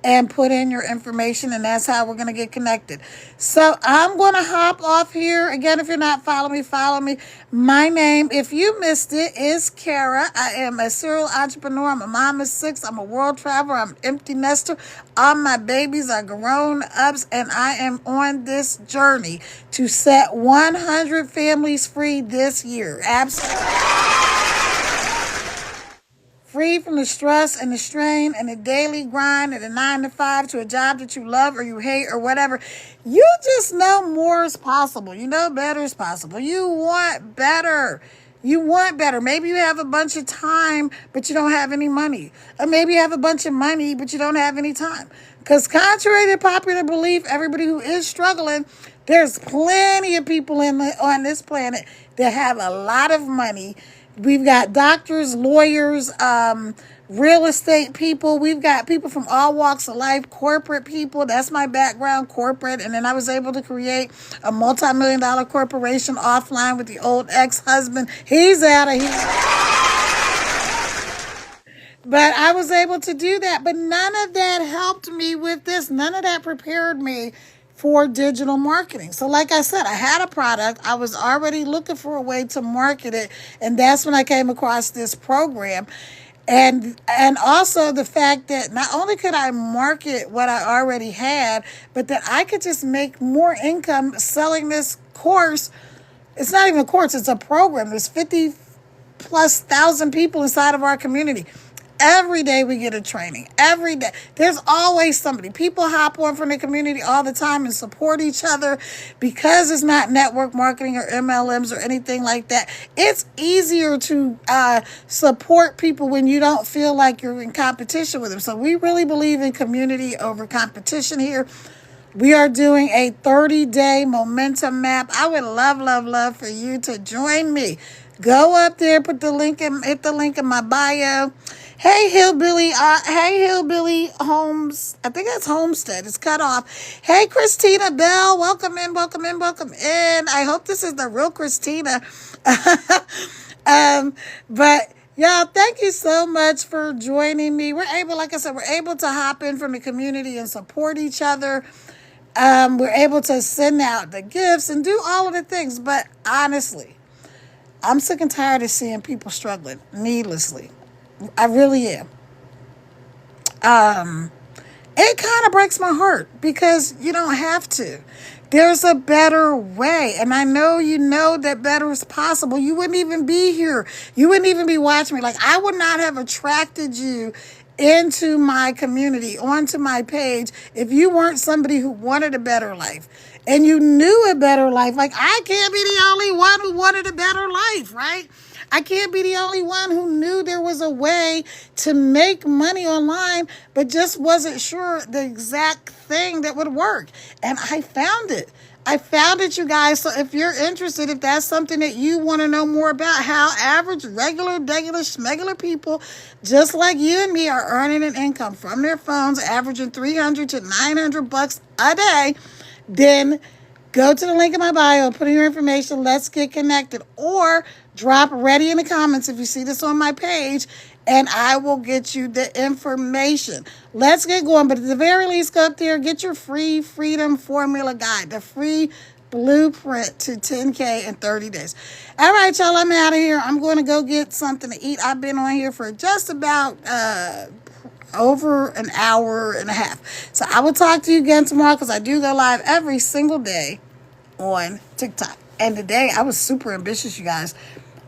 and put in your information, and that's how we're going to get connected. So I'm going to hop off here. Again, if you're not following me, follow me. My name, if you missed it, is Kara. I am a serial entrepreneur. I'm a mom of 6. I'm a world traveler. I'm an empty nester. All my babies are grown ups, and I am on this journey to set 100 families free this year. Absolutely. Free from the stress and the strain and the daily grind and the 9 to 5 to a job that you love or you hate or whatever. You just know more is possible. You know better is possible. You want better. You want better. Maybe you have a bunch of time, but you don't have any money. Or maybe you have a bunch of money, but you don't have any time. Because contrary to popular belief, everybody who is struggling, there's plenty of people on this planet that have a lot of money. We've got doctors, lawyers, real estate people. We've got people from all walks of life, corporate people. That's my background, corporate. And then I was able to create a multi-million-dollar corporation offline with the old ex-husband. He's out of here. But I was able to do that. But none of that helped me with this. None of that prepared me for digital marketing. So like I said, I had a product. I was already looking for a way to market it. And that's when I came across this program. And also the fact that not only could I market what I already had, but that I could just make more income selling this course. It's not even a course, it's a program. There's 50 plus thousand people inside of our community. Every day we get a training. Every day. There's always somebody. People hop on from the community all the time and support each other because it's not network marketing or MLMs or anything like that. It's easier to support people when you don't feel like you're in competition with them. So we really believe in community over competition here. We are doing a 30-day momentum map. I would love for you to join me. Go up there, hit the link in my bio. Hey, Hillbilly Homes. I think that's Homestead. It's cut off. Hey, Christina Bell. Welcome in. I hope this is the real Christina. But y'all, thank you so much for joining me. We're able to hop in from the community and support each other. We're able to send out the gifts and do all of the things. But honestly, I'm sick and tired of seeing people struggling needlessly. I really am. It kind of breaks my heart because you don't have to. There's a better way. And I know you know that better is possible. You wouldn't even be here. You wouldn't even be watching me. Like, I would not have attracted you into my community, onto my page, if you weren't somebody who wanted a better life and you knew a better life. Like, I can't be the only one who wanted a better life, right? I can't be the only one who knew there was a way to make money online, but just wasn't sure the exact thing that would work. And I found it. You guys. So if you're interested, if that's something that you want to know more about, how average, regular, schmegular people, just like you and me, are earning an income from their phones, averaging $300 to $900 a day, then go to the link in my bio, put in your information, let's get connected. Or drop ready in the comments if you see this on my page, and I will get you the information. Let's get going. But at the very least, go up there, get your free Freedom Formula Guide, the free blueprint to 10K in 30 days. All right, y'all, I'm out of here. I'm going to go get something to eat. I've been on here for just about over an hour and a half. So I will talk to you again tomorrow because I do go live every single day on TikTok. And today I was super ambitious, you guys.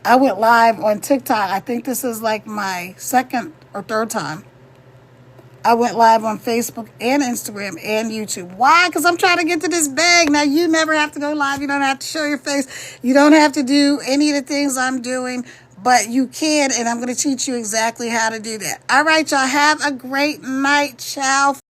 I went live on TikTok. I think this is like my second or third time. I went live on Facebook and Instagram and YouTube. Why? Because I'm trying to get to this bag. Now, you never have to go live. You don't have to show your face. You don't have to do any of the things I'm doing. But you can, and I'm going to teach you exactly how to do that. All right, y'all. Have a great night. Ciao.